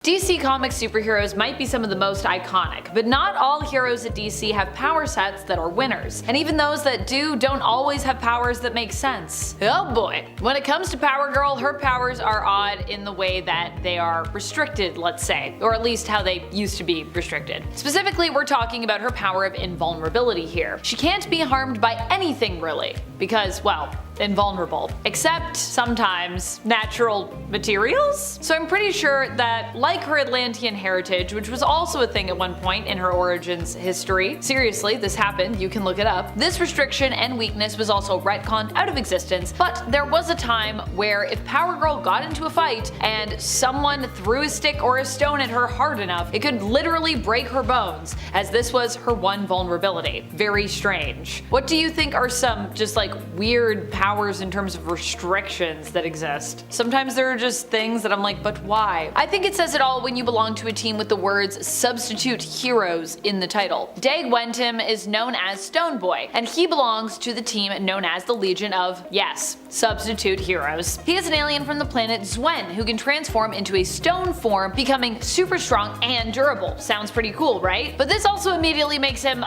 DC Comics superheroes might be some of the most iconic, but not all heroes at DC have power sets that are winners. And even those that do don't always have powers that make sense. Oh boy. When it comes to Powergirl, her powers are odd in the way that they are restricted, let's say, or at least how they used to be restricted. Specifically, we're talking about her power of invulnerability here. She can't be harmed by anything really, because, well, invulnerable. Except sometimes natural materials? So I'm pretty sure that, like her Atlantean heritage, which was also a thing at one point in her origins history, seriously, this happened, you can look it up, this restriction and weakness was also retconned out of existence, but there was a time where if Powergirl got into a fight and someone threw a stick or a stone at her hard enough, it could literally break her bones, as this was her one vulnerability. Very strange. What do you think are some just like weird powers in terms of restrictions that exist? Sometimes there are just things that I'm like, but why? I think it says it all when you belong to a team with the words substitute heroes in the title. Dag Wentham is known as Stone Boy, and he belongs to the team known as the Legion of, yes, substitute heroes. He is an alien from the planet Zwen who can transform into a stone form, becoming super strong and durable. Sounds pretty cool, right? But this also immediately makes him,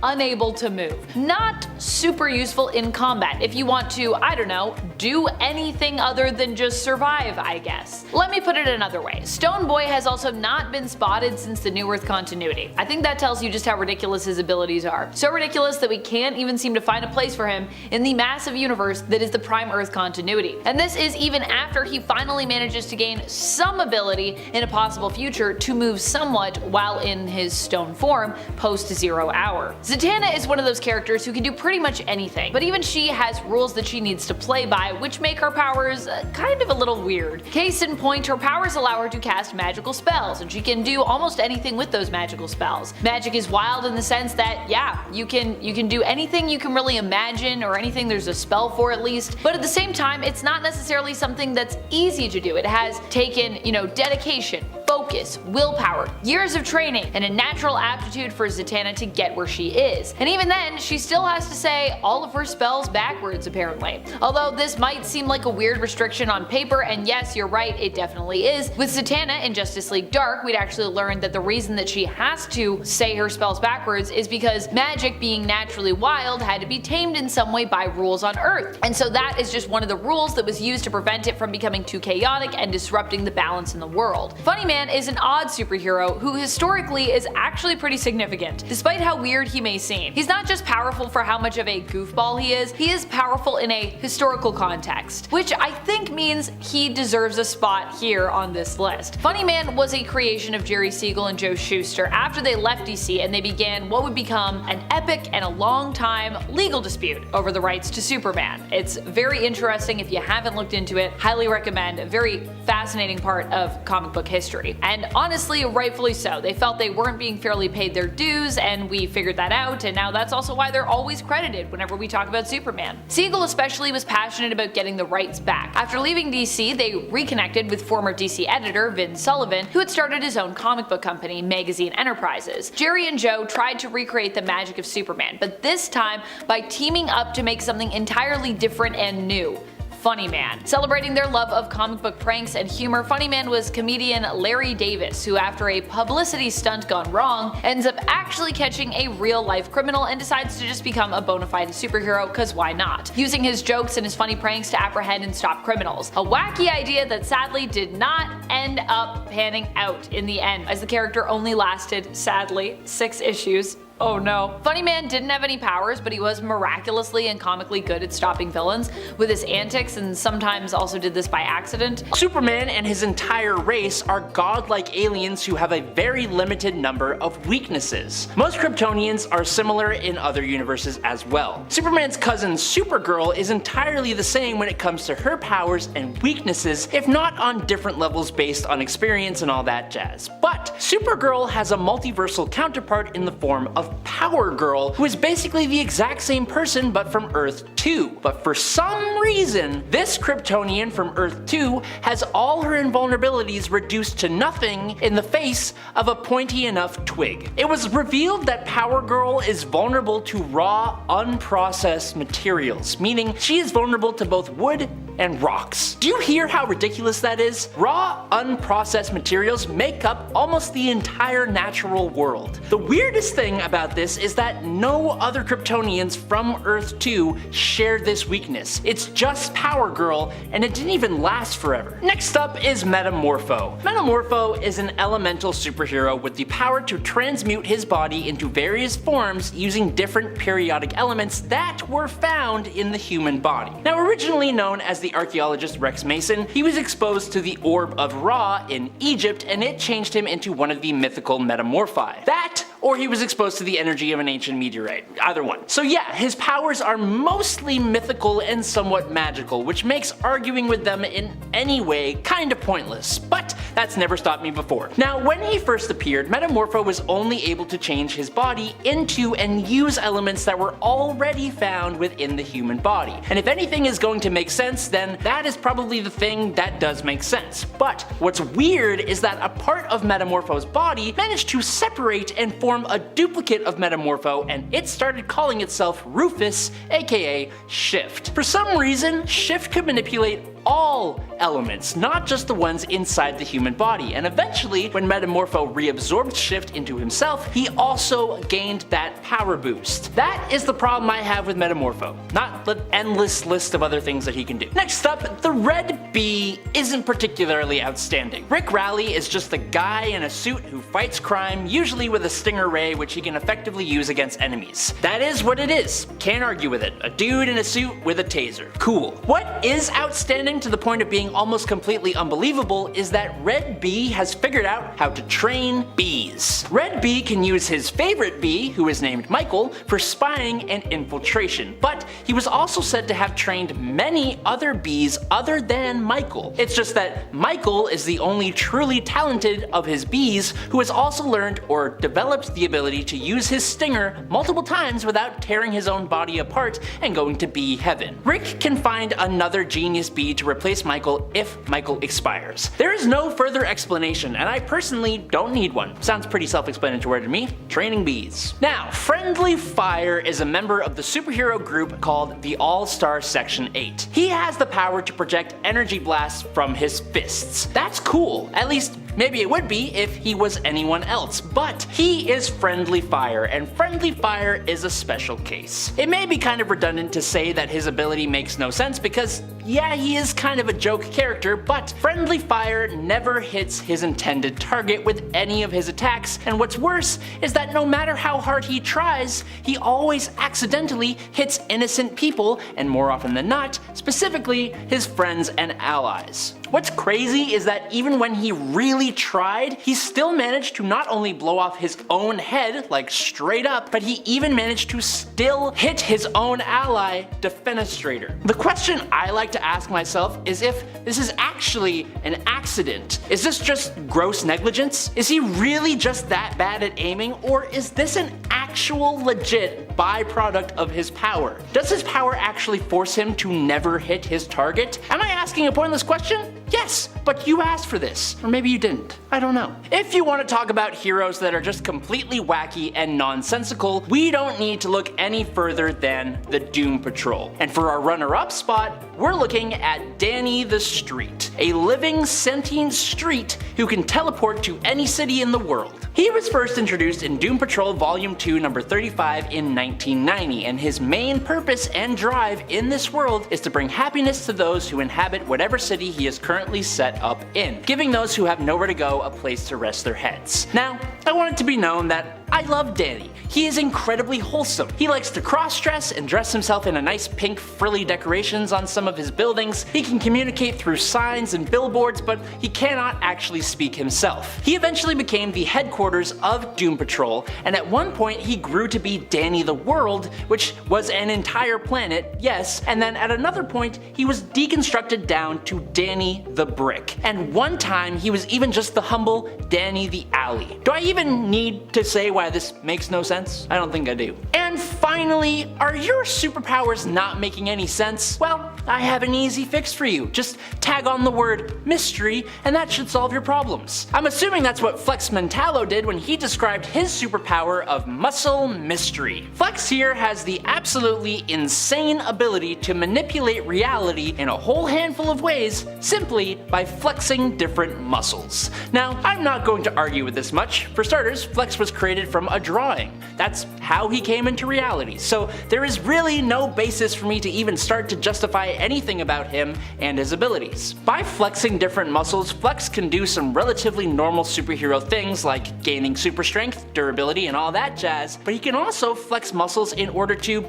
unable to move. Not super useful in combat if you want to, I don't know, do anything other than just survive, I guess. Let me put it another way. Stone Boy has also not been spotted since the New Earth continuity. I think that tells you just how ridiculous his abilities are. So ridiculous that we can't even seem to find a place for him in the massive universe that is the Prime Earth continuity. And this is even after he finally manages to gain some ability in a possible future to move somewhat while in his stone form post 0 hour. Zatanna is one of those characters who can do pretty much anything, but even she has rules that she needs to play by, which make her powers kind of a little weird. Case in point, her powers allow her to cast magical spells, and she can do almost anything with those magical spells. Magic is wild in the sense that, yeah, you can do anything you can really imagine, or anything there's a spell for at least, but at the same time, it's not necessarily something that's easy to do. It has taken, dedication, focus, willpower, years of training, and a natural aptitude for Zatanna to get where she is. And even then, she still has to say all of her spells backwards apparently. Although this might seem like a weird restriction on paper, and yes, you're right, it definitely is. With Zatanna in Justice League Dark, we'd actually learned that the reason that she has to say her spells backwards is because magic, being naturally wild, had to be tamed in some way by rules on Earth. And so that is just one of the rules that was used to prevent it from becoming too chaotic and disrupting the balance in the world. Funny Man is an odd superhero who historically is actually pretty significant, despite how weird he may seem. He's not just powerful for how much of a goofball he is powerful in a historical context, which I think means he deserves a spot here on this list. Funny Man was a creation of Jerry Siegel and Joe Shuster after they left DC and they began what would become an epic and a long time legal dispute over the rights to Superman. It's very interesting. If you haven't looked into it, highly recommend. A very fascinating part of comic book history. And honestly, rightfully so. They felt they weren't being fairly paid their dues, and we figured that out, and now that's also why they're always credited whenever we talk about Superman. Siegel especially was passionate about getting the rights back. After leaving DC, they reconnected with former DC editor Vin Sullivan, who had started his own comic book company, Magazine Enterprises. Jerry and Joe tried to recreate the magic of Superman, but this time by teaming up to make something entirely different and new. Funny Man. Celebrating their love of comic book pranks and humor, Funny Man was comedian Larry Davis, who after a publicity stunt gone wrong, ends up actually catching a real-life criminal and decides to just become a bona fide superhero, cause why not? Using his jokes and his funny pranks to apprehend and stop criminals. A wacky idea that sadly did not end up panning out in the end, as the character only lasted, sadly, 6 issues. Oh no. Funny Man didn't have any powers, but he was miraculously and comically good at stopping villains with his antics, and sometimes also did this by accident. Superman and his entire race are godlike aliens who have a very limited number of weaknesses. Most Kryptonians are similar in other universes as well. Superman's cousin Supergirl is entirely the same when it comes to her powers and weaknesses, if not on different levels based on experience and all that jazz. But Supergirl has a multiversal counterpart in the form of Powergirl, who is basically the exact same person but from Earth 2. But for some reason, this Kryptonian from Earth 2 has all her invulnerabilities reduced to nothing in the face of a pointy enough twig. It was revealed that Powergirl is vulnerable to raw, unprocessed materials, meaning she is vulnerable to both wood and rocks. Do you hear how ridiculous that is? Raw, unprocessed materials make up almost the entire natural world. The weirdest thing about this is that no other Kryptonians from Earth 2 share this weakness. It's just Powergirl, and it didn't even last forever. Next up is Metamorpho. Metamorpho is an elemental superhero with the power to transmute his body into various forms using different periodic elements that were found in the human body. Now, originally known as the archaeologist Rex Mason, he was exposed to the Orb of Ra in Egypt, and it changed him into one of the mythical metamorphi. That, or he was exposed to the energy of an ancient meteorite. Either one. So yeah, his powers are mostly mythical and somewhat magical, which makes arguing with them in any way kinda pointless, but that's never stopped me before. Now, when he first appeared, Metamorpho was only able to change his body into and use elements that were already found within the human body. And if anything is going to make sense, then that is probably the thing that does make sense. But what's weird is that a part of Metamorpho's body managed to separate and form a duplicate of Metamorpho, and it started calling itself Rufus, aka Shift. For some reason, Shift could manipulate all elements, not just the ones inside the human body, and eventually, when Metamorpho reabsorbed Shift into himself, he also gained that power boost. That is the problem I have with Metamorpho, not the endless list of other things that he can do. Next up, the Red Bee isn't particularly outstanding. Rick Raleigh is just a guy in a suit who fights crime, usually with a stinger ray which he can effectively use against enemies. That is what it is. Can't argue with it. A dude in a suit with a taser. Cool. What is outstanding to the point of being almost completely unbelievable is that Red Bee has figured out how to train bees. Red Bee can use his favorite bee, who is named Michael, for spying and infiltration, but he was also said to have trained many other bees other than Michael. It's just that Michael is the only truly talented of his bees who has also learned or developed the ability to use his stinger multiple times without tearing his own body apart and going to bee heaven. Rick can find another genius bee to replace Michael if Michael expires. There is no further explanation, and I personally don't need one. Sounds pretty self-explanatory to me. Training bees. Now, Friendly Fire is a member of the superhero group called the All-Star Section 8. He has the power to project energy blasts from his fists. That's cool. At least maybe it would be if he was anyone else, but he is Friendly Fire, and Friendly Fire is a special case. It may be kind of redundant to say that his ability makes no sense because, yeah, he is kind of a joke character, but Friendly Fire never hits his intended target with any of his attacks, and what's worse is that no matter how hard he tries, he always accidentally hits innocent people, and more often than not, specifically his friends and allies. What's crazy is that even when he really tried, he still managed to not only blow off his own head, like straight up, but he even managed to still hit his own ally, Defenestrator. The question I like to ask myself is if this is actually an accident. Is this just gross negligence? Is he really just that bad at aiming, or is this an actual legit byproduct of his power? Does his power actually force him to never hit his target? Am I asking a pointless question? Yes, but you asked for this. Or maybe you didn't. I don't know. If you want to talk about heroes that are just completely wacky and nonsensical, we don't need to look any further than the Doom Patrol. And for our runner-up spot, we're looking at Danny the Street, a living sentient street who can teleport to any city in the world. He was first introduced in Doom Patrol Volume 2 number 35 in 1990, and his main purpose and drive in this world is to bring happiness to those who inhabit whatever city he is currently set up in, giving those who have nowhere to go a place to rest their heads. Now, I want it to be known that I love Danny. He is incredibly wholesome. He likes to cross-dress and dress himself in a nice pink frilly decorations on some of his buildings. He can communicate through signs and billboards, but he cannot actually speak himself. He eventually became the headquarters of Doom Patrol, and at one point he grew to be Danny the World, which was an entire planet, yes, and then at another point he was deconstructed down to Danny the Brick. And one time he was even just the humble Danny the Alley. Do I even need to say why this makes no sense? I don't think I do. And finally, are your superpowers not making any sense? Well, I have an easy fix for you. Just tag on the word mystery and that should solve your problems. I'm assuming that's what Flex Mentallo did when he described his superpower of muscle mystery. Flex here has the absolutely insane ability to manipulate reality in a whole handful of ways simply by flexing different muscles. Now, I'm not going to argue with this much. For starters, Flex was created from a drawing. That's how he came into reality, so there is really no basis for me to even start to justify anything about him and his abilities. By flexing different muscles, Flex can do some relatively normal superhero things like gaining super strength, durability, and all that jazz, but he can also flex muscles in order to,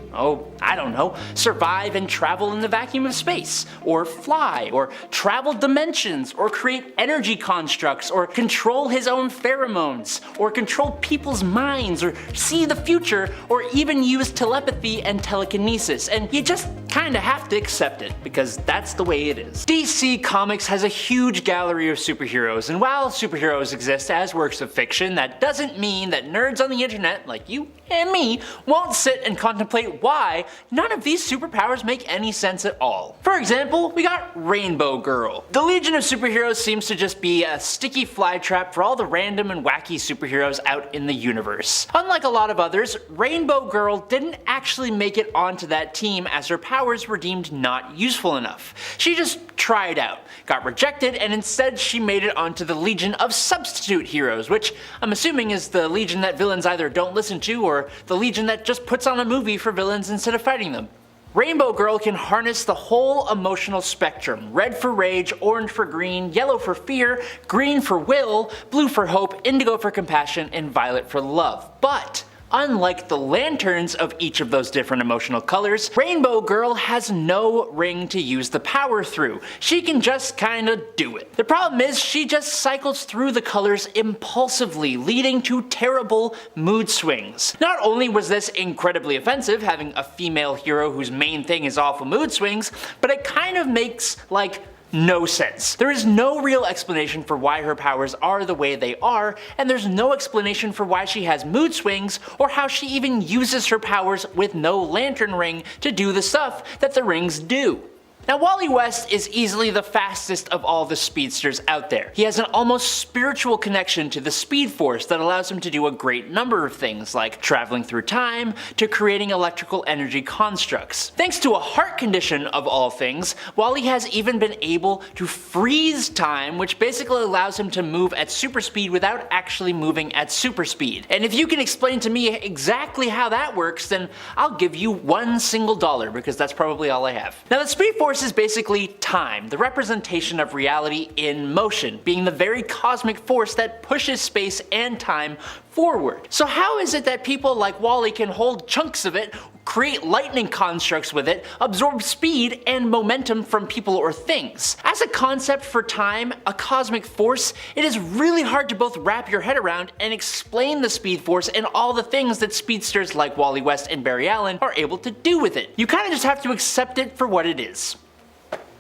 I don't know, survive and travel in the vacuum of space, or fly, or travel dimensions, or create energy constructs, or control his own pheromones, or control people's minds, or see the future, or even use telepathy and telekinesis, and you just kinda have to accept it, because that's the way it is. DC Comics has a huge gallery of superheroes, and while superheroes exist as works of fiction, that doesn't mean that nerds on the internet, like you and me, won't sit and contemplate why none of these superpowers make any sense at all. For example, we got Rainbow Girl. The Legion of Superheroes seems to just be a sticky flytrap for all the random and wacky superheroes out in the universe. Unlike a lot of others, Rainbow Girl didn't actually make it onto that team as her powers were deemed not useful enough. She just tried out, got rejected, and instead she made it onto the Legion of Substitute Heroes, which I'm assuming is the Legion that villains either don't listen to or the Legion that just puts on a movie for villains instead of fighting them. Rainbow Girl can harness the whole emotional spectrum. Red for rage, orange for green, yellow for fear, green for will, blue for hope, indigo for compassion, and violet for love. But unlike the lanterns of each of those different emotional colors, Rainbow Girl has no ring to use the power through. She can just kinda do it. The problem is she just cycles through the colors impulsively, leading to terrible mood swings. Not only was this incredibly offensive, having a female hero whose main thing is awful mood swings, but it kind of makes, no sense. There is no real explanation for why her powers are the way they are, and there's no explanation for why she has mood swings or how she even uses her powers with no lantern ring to do the stuff that the rings do. Now, Wally West is easily the fastest of all the speedsters out there. He has an almost spiritual connection to the Speed Force that allows him to do a great number of things, like traveling through time to creating electrical energy constructs. Thanks to a heart condition of all things, Wally has even been able to freeze time, which basically allows him to move at super speed without actually moving at super speed. And if you can explain to me exactly how that works, then I'll give you $1 single, because that's probably all I have. Now, the Speed Force is basically time, the representation of reality in motion, being the very cosmic force that pushes space and time forward. So how is it that people like Wally can hold chunks of it, create lightning constructs with it, absorb speed and momentum from people or things? As a concept for time, a cosmic force, it is really hard to both wrap your head around and explain the Speed Force and all the things that speedsters like Wally West and Barry Allen are able to do with it. You kinda just have to accept it for what it is.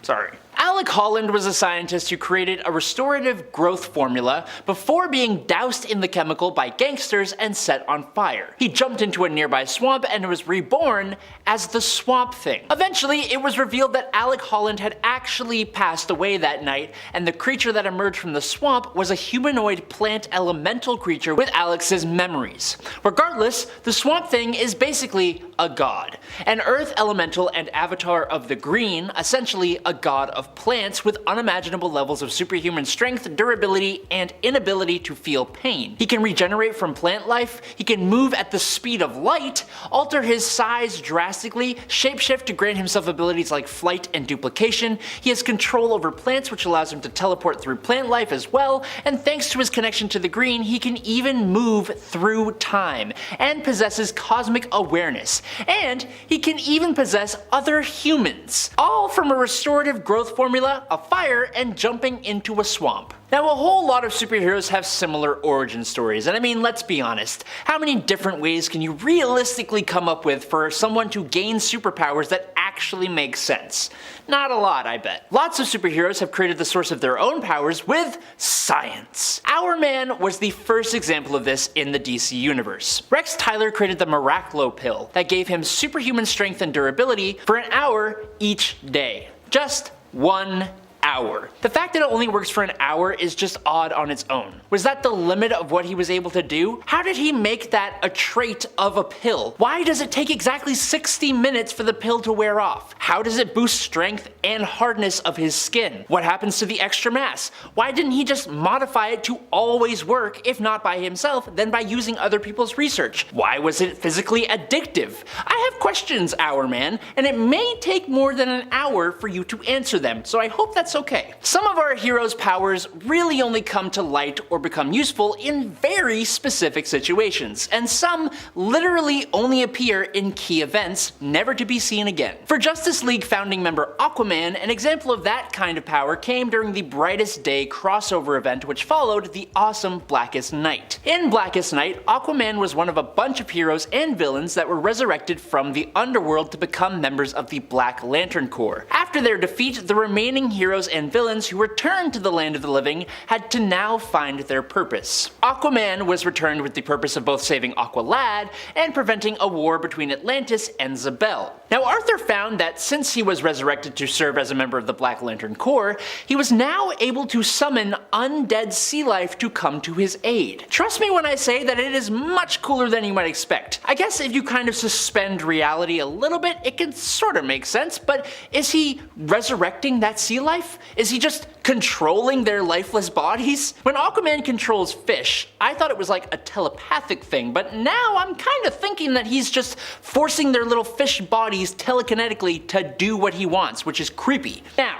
Sorry. Alec Holland was a scientist who created a restorative growth formula before being doused in the chemical by gangsters and set on fire. He jumped into a nearby swamp and was reborn as the Swamp Thing. Eventually, it was revealed that Alec Holland had actually passed away that night, and the creature that emerged from the swamp was a humanoid plant elemental creature with Alex's memories. Regardless, the Swamp Thing is basically a god. An earth elemental and avatar of the green, essentially a god of plants with unimaginable levels of superhuman strength, durability, and inability to feel pain. He can regenerate from plant life, he can move at the speed of light, alter his size drastically, shapeshift to grant himself abilities like flight and duplication, he has control over plants which allows him to teleport through plant life as well, and thanks to his connection to the green, he can even move through time, and possesses cosmic awareness, and he can even possess other humans. All from a restorative growth formula, a fire, and jumping into a swamp. Now, a whole lot of superheroes have similar origin stories, and I mean, let's be honest, how many different ways can you realistically come up with for someone to gain superpowers that actually actually make sense. Not a lot, I bet. Lots of superheroes have created the source of their own powers with science. Aquaman was the first example of this in the DC universe. Rex Tyler created the Miraclo pill that gave him superhuman strength and durability for an hour each day. Just 1 hour. The fact that it only works for an hour is just odd on its own. Was that the limit of what he was able to do? How did he make that a trait of a pill? Why does it take exactly 60 minutes for the pill to wear off? How does it boost strength and hardness of his skin? What happens to the extra mass? Why didn't he just modify it to always work, if not by himself, then by using other people's research? Why was it physically addictive? I have questions, Aquaman, and it may take more than an hour for you to answer them, so I hope that's okay. Some of our heroes' powers really only come to light or become useful in very specific situations, and some literally only appear in key events, never to be seen again. For Justice League founding member Aquaman, an example of that kind of power came during the Brightest Day crossover event which followed the awesome Blackest Night. In Blackest Night, Aquaman was one of a bunch of heroes and villains that were resurrected from the underworld to become members of the Black Lantern Corps. After their defeat, the remaining heroes and villains who returned to the land of the living had to now find their purpose. Aquaman was returned with the purpose of both saving Aqualad and preventing a war between Atlantis and Zabel. Now Arthur found that since he was resurrected to serve as a member of the Black Lantern Corps, he was now able to summon undead sea life to come to his aid. Trust me when I say that it is much cooler than you might expect. I guess if you kind of suspend reality a little bit, it can sort of make sense, but is he resurrecting that sea life? Is he just controlling their lifeless bodies? When Aquaman controls fish, I thought it was like a telepathic thing, but now I'm kind of thinking that he's just forcing their little fish bodies telekinetically to do what he wants, which is creepy. Now,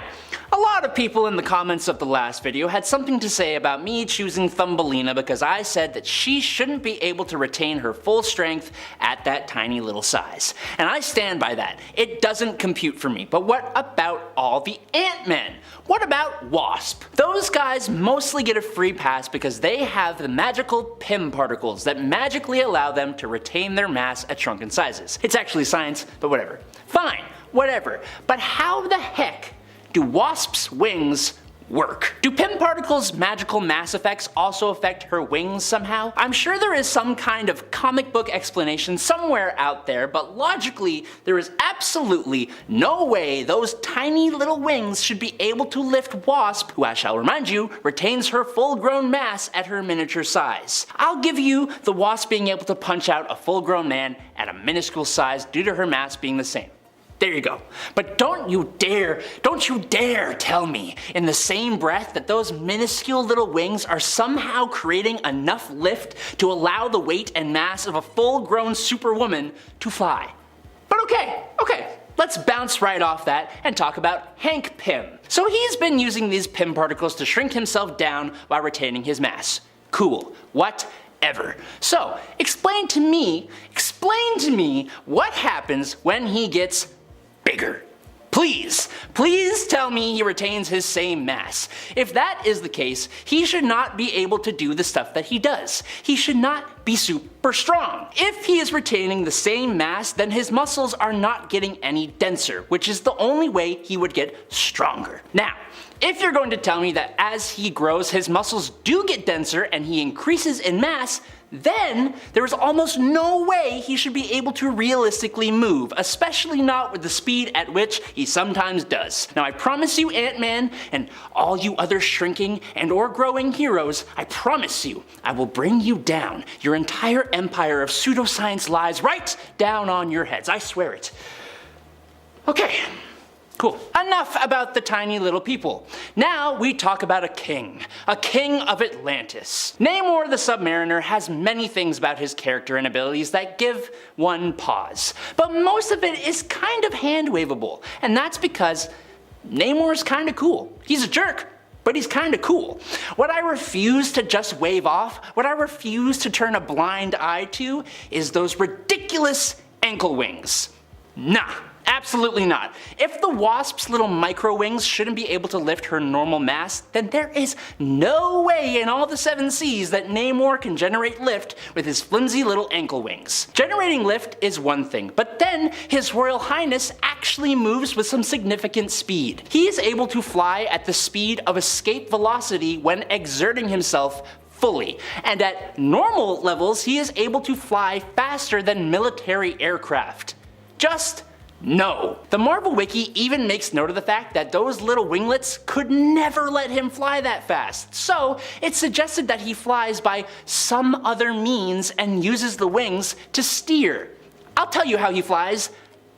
a lot of people in the comments of the last video had something to say about me choosing Thumbelina because I said that she shouldn't be able to retain her full strength at that tiny little size. And I stand by that. It doesn't compute for me. But what about all the Ant-Men? What about Wasp? Those guys mostly get a free pass because they have the magical Pym particles that magically allow them to retain their mass at shrunken sizes. It's actually science, but whatever. Fine, whatever. But how the heck do Wasp's wings work? Do Pym particles' magical mass effects also affect her wings somehow? I'm sure there is some kind of comic book explanation somewhere out there, but logically there is absolutely no way those tiny little wings should be able to lift Wasp, who I shall remind you, retains her full-grown mass at her miniature size. I'll give you the Wasp being able to punch out a full-grown man at a minuscule size due to her mass being the same. There you go. But don't you dare tell me in the same breath that those minuscule little wings are somehow creating enough lift to allow the weight and mass of a full-grown superwoman to fly. But okay, let's bounce right off that and talk about Hank Pym. So he's been using these Pym particles to shrink himself down while retaining his mass. Cool. Whatever. So, explain to me what happens when he gets bigger. Please tell me he retains his same mass. If that is the case, he should not be able to do the stuff that he does. He should not be super strong. If he is retaining the same mass, then his muscles are not getting any denser, which is the only way he would get stronger. Now, if you're going to tell me that as he grows, his muscles do get denser and he increases in mass, then there is almost no way he should be able to realistically move, especially not with the speed at which he sometimes does. Now I promise you, Ant-Man, and all you other shrinking and or growing heroes, I promise you, I will bring you down. Your entire empire of pseudoscience lies right down on your heads. I swear it. Okay. Cool. Enough about the tiny little people. Now we talk about a king of Atlantis. Namor the Submariner has many things about his character and abilities that give one pause, but most of it is kind of hand-waveable, and that's because Namor's kinda cool. He's a jerk, but he's kinda cool. What I refuse to just wave off, what I refuse to turn a blind eye to, is those ridiculous ankle wings. Nah. Absolutely not. If the Wasp's little micro wings shouldn't be able to lift her normal mass, then there is no way in all the 7 seas that Namor can generate lift with his flimsy little ankle wings. Generating lift is one thing, but then His Royal Highness actually moves with some significant speed. He is able to fly at the speed of escape velocity when exerting himself fully, and at normal levels he is able to fly faster than military aircraft. Just no. The Marvel Wiki even makes note of the fact that those little winglets could never let him fly that fast, so it's suggested that he flies by some other means and uses the wings to steer. I'll tell you how he flies.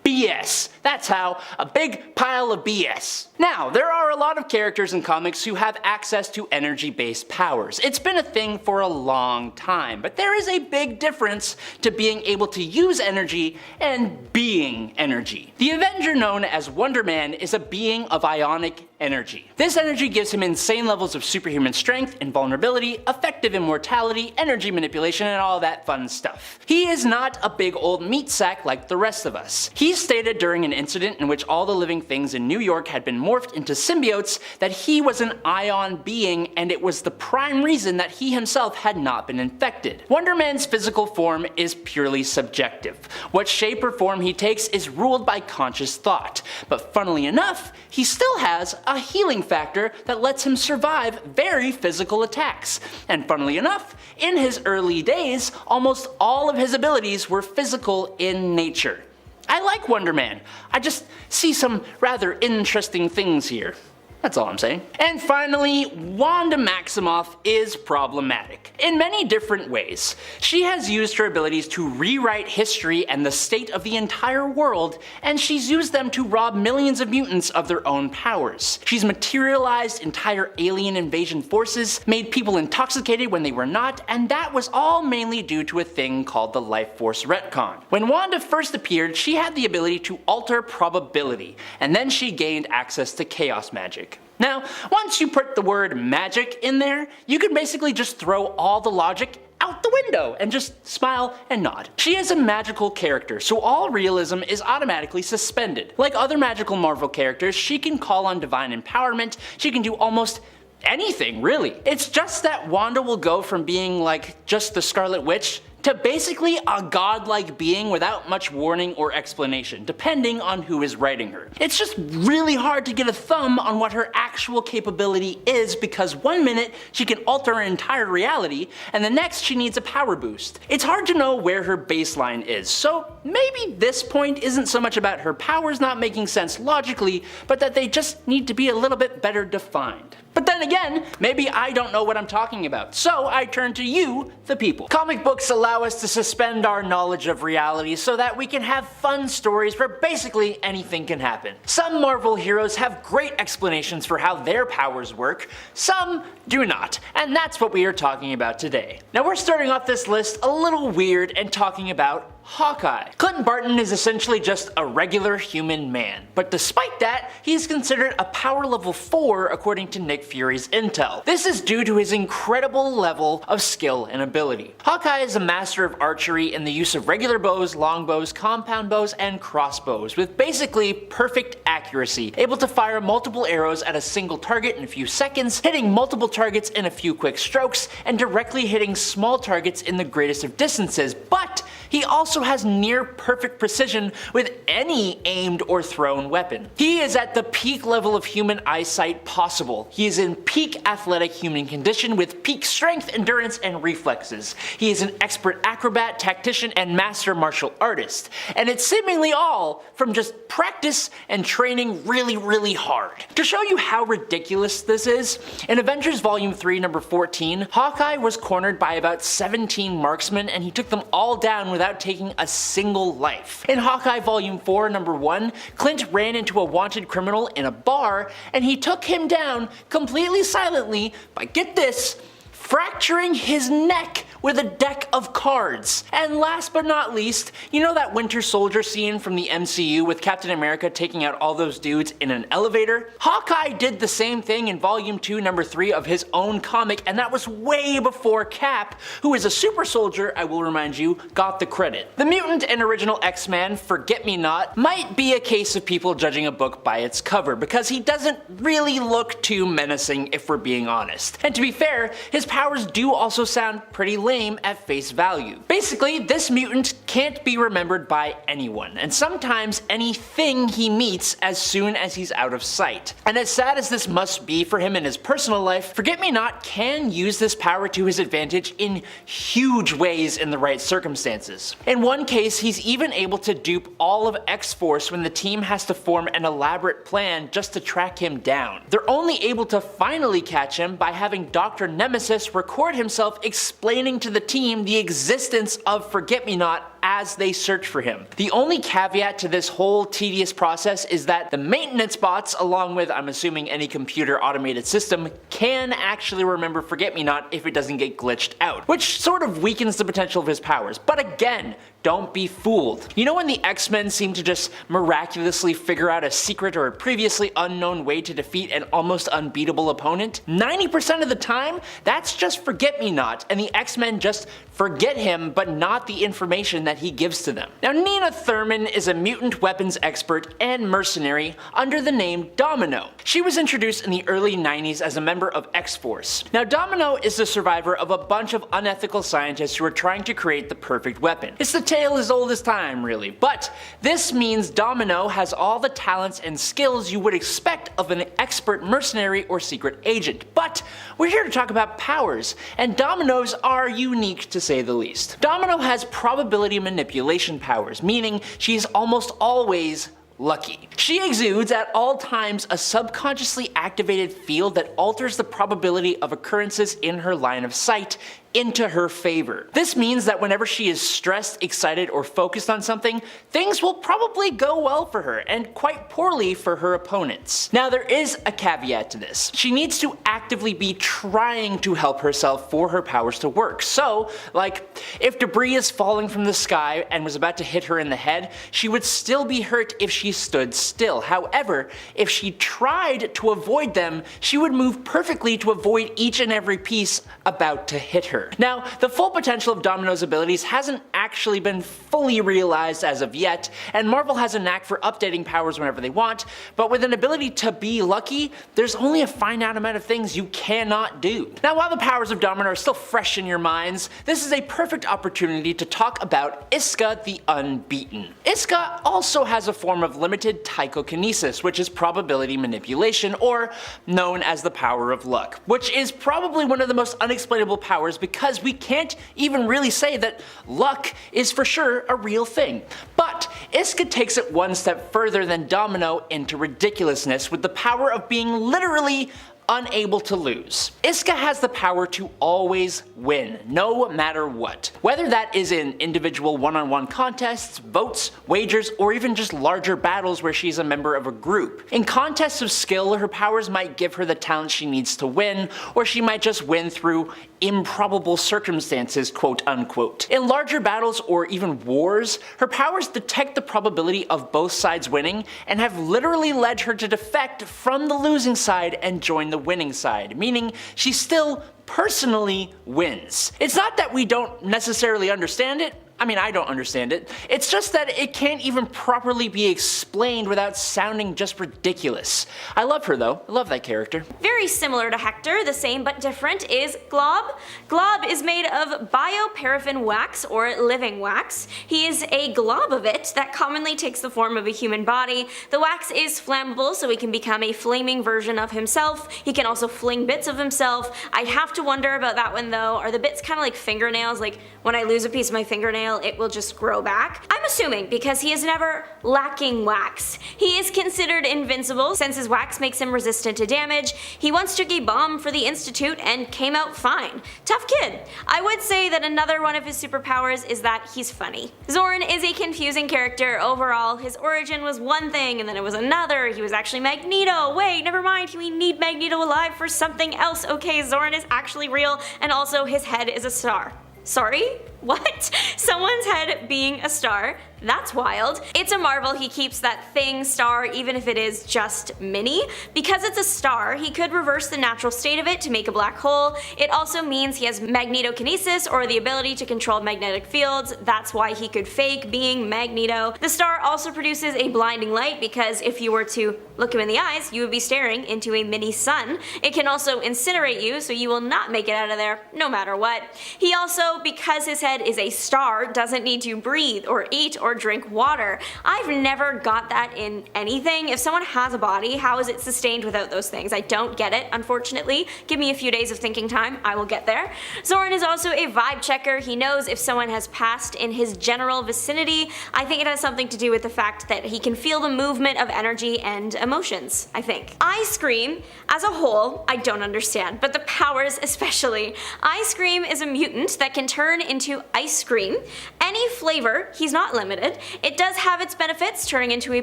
BS. That's how. A big pile of BS. Now, there are a lot of characters in comics who have access to energy-based powers. It's been a thing for a long time, but there is a big difference to being able to use energy and being energy. The Avenger known as Wonder Man is a being of ionic energy. This energy gives him insane levels of superhuman strength, invulnerability, effective immortality, energy manipulation, and all that fun stuff. He is not a big old meat sack like the rest of us. He stated during an incident in which all the living things in New York had been morphed into symbiotes that he was an ion being, and it was the prime reason that he himself had not been infected. Wonder Man's physical form is purely subjective. What shape or form he takes is ruled by conscious thought, but funnily enough, he still has a healing factor that lets him survive very physical attacks. And funnily enough, in his early days, almost all of his abilities were physical in nature. I like Wonder Man. I just see some rather interesting things here. That's all I'm saying. And finally, Wanda Maximoff is problematic in many different ways. She has used her abilities to rewrite history and the state of the entire world, and she's used them to rob millions of mutants of their own powers. She's materialized entire alien invasion forces, made people intoxicated when they were not, and that was all mainly due to a thing called the Life Force retcon. When Wanda first appeared, she had the ability to alter probability, and then she gained access to chaos magic. Now, once you put the word magic in there, you can basically just throw all the logic out the window and just smile and nod. She is a magical character, so all realism is automatically suspended. Like other magical Marvel characters, she can call on divine empowerment, she can do almost anything, really. It's just that Wanda will go from being like just the Scarlet Witch to basically a godlike being without much warning or explanation, depending on who is writing her. It's just really hard to get a thumb on what her actual capability is, because one minute she can alter her entire reality, and the next she needs a power boost. It's hard to know where her baseline is, so maybe this point isn't so much about her powers not making sense logically, but that they just need to be a little bit better defined. But then again, maybe I don't know what I'm talking about, so I turn to you, the people. Comic books allow us to suspend our knowledge of reality so that we can have fun stories where basically anything can happen. Some Marvel heroes have great explanations for how their powers work, some do not, and that's what we are talking about today. Now we're starting off this list a little weird and talking about Hawkeye. Clint Barton is essentially just a regular human man, but despite that, he is considered a power level 4 according to Nick Fury's intel. This is due to his incredible level of skill and ability. Hawkeye is a master of archery in the use of regular bows, longbows, compound bows, and crossbows, with basically perfect accuracy, able to fire multiple arrows at a single target in a few seconds, hitting multiple targets in a few quick strokes, and directly hitting small targets in the greatest of distances, but he also has near perfect precision with any aimed or thrown weapon. He is at the peak level of human eyesight possible. He is in peak athletic human condition with peak strength, endurance, and reflexes. He is an expert acrobat, tactician, and master martial artist. And it's seemingly all from just practice and training really hard. To show you how ridiculous this is, in Avengers Volume 3 number 14, Hawkeye was cornered by about 17 marksmen and he took them all down without taking a single life. In Hawkeye Volume 4 number 1, Clint ran into a wanted criminal in a bar and he took him down completely silently by, get this, fracturing his neck with a deck of cards. And last but not least, you know that Winter Soldier scene from the MCU with Captain America taking out all those dudes in an elevator? Hawkeye did the same thing in Volume 2, Number 3 of his own comic, and that was way before Cap, who is a super soldier, I will remind you, got the credit. The mutant in original X-Men, Forget-Me-Not, might be a case of people judging a book by its cover, because he doesn't really look too menacing if we're being honest. And to be fair, his powers do also sound pretty lame at face value. Basically, this mutant can't be remembered by anyone, and sometimes anything he meets as soon as he's out of sight. And as sad as this must be for him in his personal life, Forget-Me-Not can use this power to his advantage in huge ways in the right circumstances. In one case, he's even able to dupe all of X-Force when the team has to form an elaborate plan just to track him down. They're only able to finally catch him by having Dr. Nemesis record himself explaining to the team the existence of Forget-Me-Not as they search for him. The only caveat to this whole tedious process is that the maintenance bots, along with I'm assuming any computer automated system, can actually remember Forget-Me-Not if it doesn't get glitched out, which sort of weakens the potential of his powers. But again, don't be fooled. You know when the X-Men seem to just miraculously figure out a secret or a previously unknown way to defeat an almost unbeatable opponent? 90% of the time, that's just Forget-Me-Not, and the X-Men just forget him but not the information that he gives to them. Now, Nina Thurman is a mutant weapons expert and mercenary under the name Domino. She was introduced in the early 90s as a member of X-Force. Now, Domino is the survivor of a bunch of unethical scientists who are trying to create the perfect weapon. It's the tale as old as time, really, but this means Domino has all the talents and skills you would expect of an expert mercenary or secret agent. But we're here to talk about powers, and Domino's are unique to say the least. Domino has probability manipulation powers, meaning she's almost always lucky. She exudes at all times a subconsciously activated field that alters the probability of occurrences in her line of sight into her favor. This means that whenever she is stressed, excited, or focused on something, things will probably go well for her, and quite poorly for her opponents. Now, there is a caveat to this. She needs to actively be trying to help herself for her powers to work. So, like, if debris is falling from the sky and was about to hit her in the head, she would still be hurt if she stood still. However, if she tried to avoid them, she would move perfectly to avoid each and every piece about to hit her. Now, the full potential of Domino's abilities hasn't actually been fully realized as of yet, and Marvel has a knack for updating powers whenever they want, but with an ability to be lucky, there's only a finite amount of things you cannot do. Now, while the powers of Domino are still fresh in your minds, this is a perfect opportunity to talk about Iska the Unbeaten. Iska also has a form of limited tychokinesis, which is probability manipulation, or known as the power of luck, which is probably one of the most unexplainable powers because we can't even really say that luck is for sure a real thing. But Iska takes it one step further than Domino into ridiculousness with the power of being literally unable to lose. Iska has the power to always win, no matter what. Whether that is in individual one-on-one contests, votes, wagers, or even just larger battles where she's a member of a group. In contests of skill, her powers might give her the talent she needs to win, or she might just win through improbable circumstances, quote unquote. In larger battles or even wars, her powers detect the probability of both sides winning and have literally led her to defect from the losing side and join the winning side, meaning she still personally wins. It's not that we don't necessarily understand it. I mean, I don't understand it. It's just that it can't even properly be explained without sounding just ridiculous. I love her though. I love that character. Very similar to Hector, the same but different, is Glob. Glob is made of bioparaffin wax, or living wax. He is a glob of it that commonly takes the form of a human body. The wax is flammable, so he can become a flaming version of himself. He can also fling bits of himself. I have to wonder about that one though. Are the bits kind of like fingernails? Like when I lose a piece of my fingernail, it will just grow back? I'm assuming because he is never lacking wax. He is considered invincible since his wax makes him resistant to damage. He once took a bomb for the Institute and came out fine. Tough kid. I would say that another one of his superpowers is that he's funny. Zorn is a confusing character overall. His origin was one thing and then it was another. He was actually Magneto. Wait, never mind. We need Magneto alive for something else. Okay, Zorn is actually real and also his head is a star. Sorry? What? Someone's head being a star? That's wild. It's a marvel he keeps that thing star even if it is just mini. Because it's a star, he could reverse the natural state of it to make a black hole. It also means he has magnetokinesis, or the ability to control magnetic fields. That's why he could fake being Magneto. The star also produces a blinding light because if you were to look him in the eyes, you would be staring into a mini sun. It can also incinerate you, so you will not make it out of there no matter what. He also, because his head is a star, doesn't need to breathe or eat or drink water. I've never got that in anything. If someone has a body, how is it sustained without those things? I don't get it, unfortunately. Give me a few days of thinking time, I will get there. Zoran is also a vibe checker. He knows if someone has passed in his general vicinity. I think it has something to do with the fact that he can feel the movement of energy and emotions, I think. Ice Cream, as a whole, I don't understand, but the powers especially. Ice Cream is a mutant that can turn into ice cream. Any flavor, he's not limited. It does have its benefits. Turning into a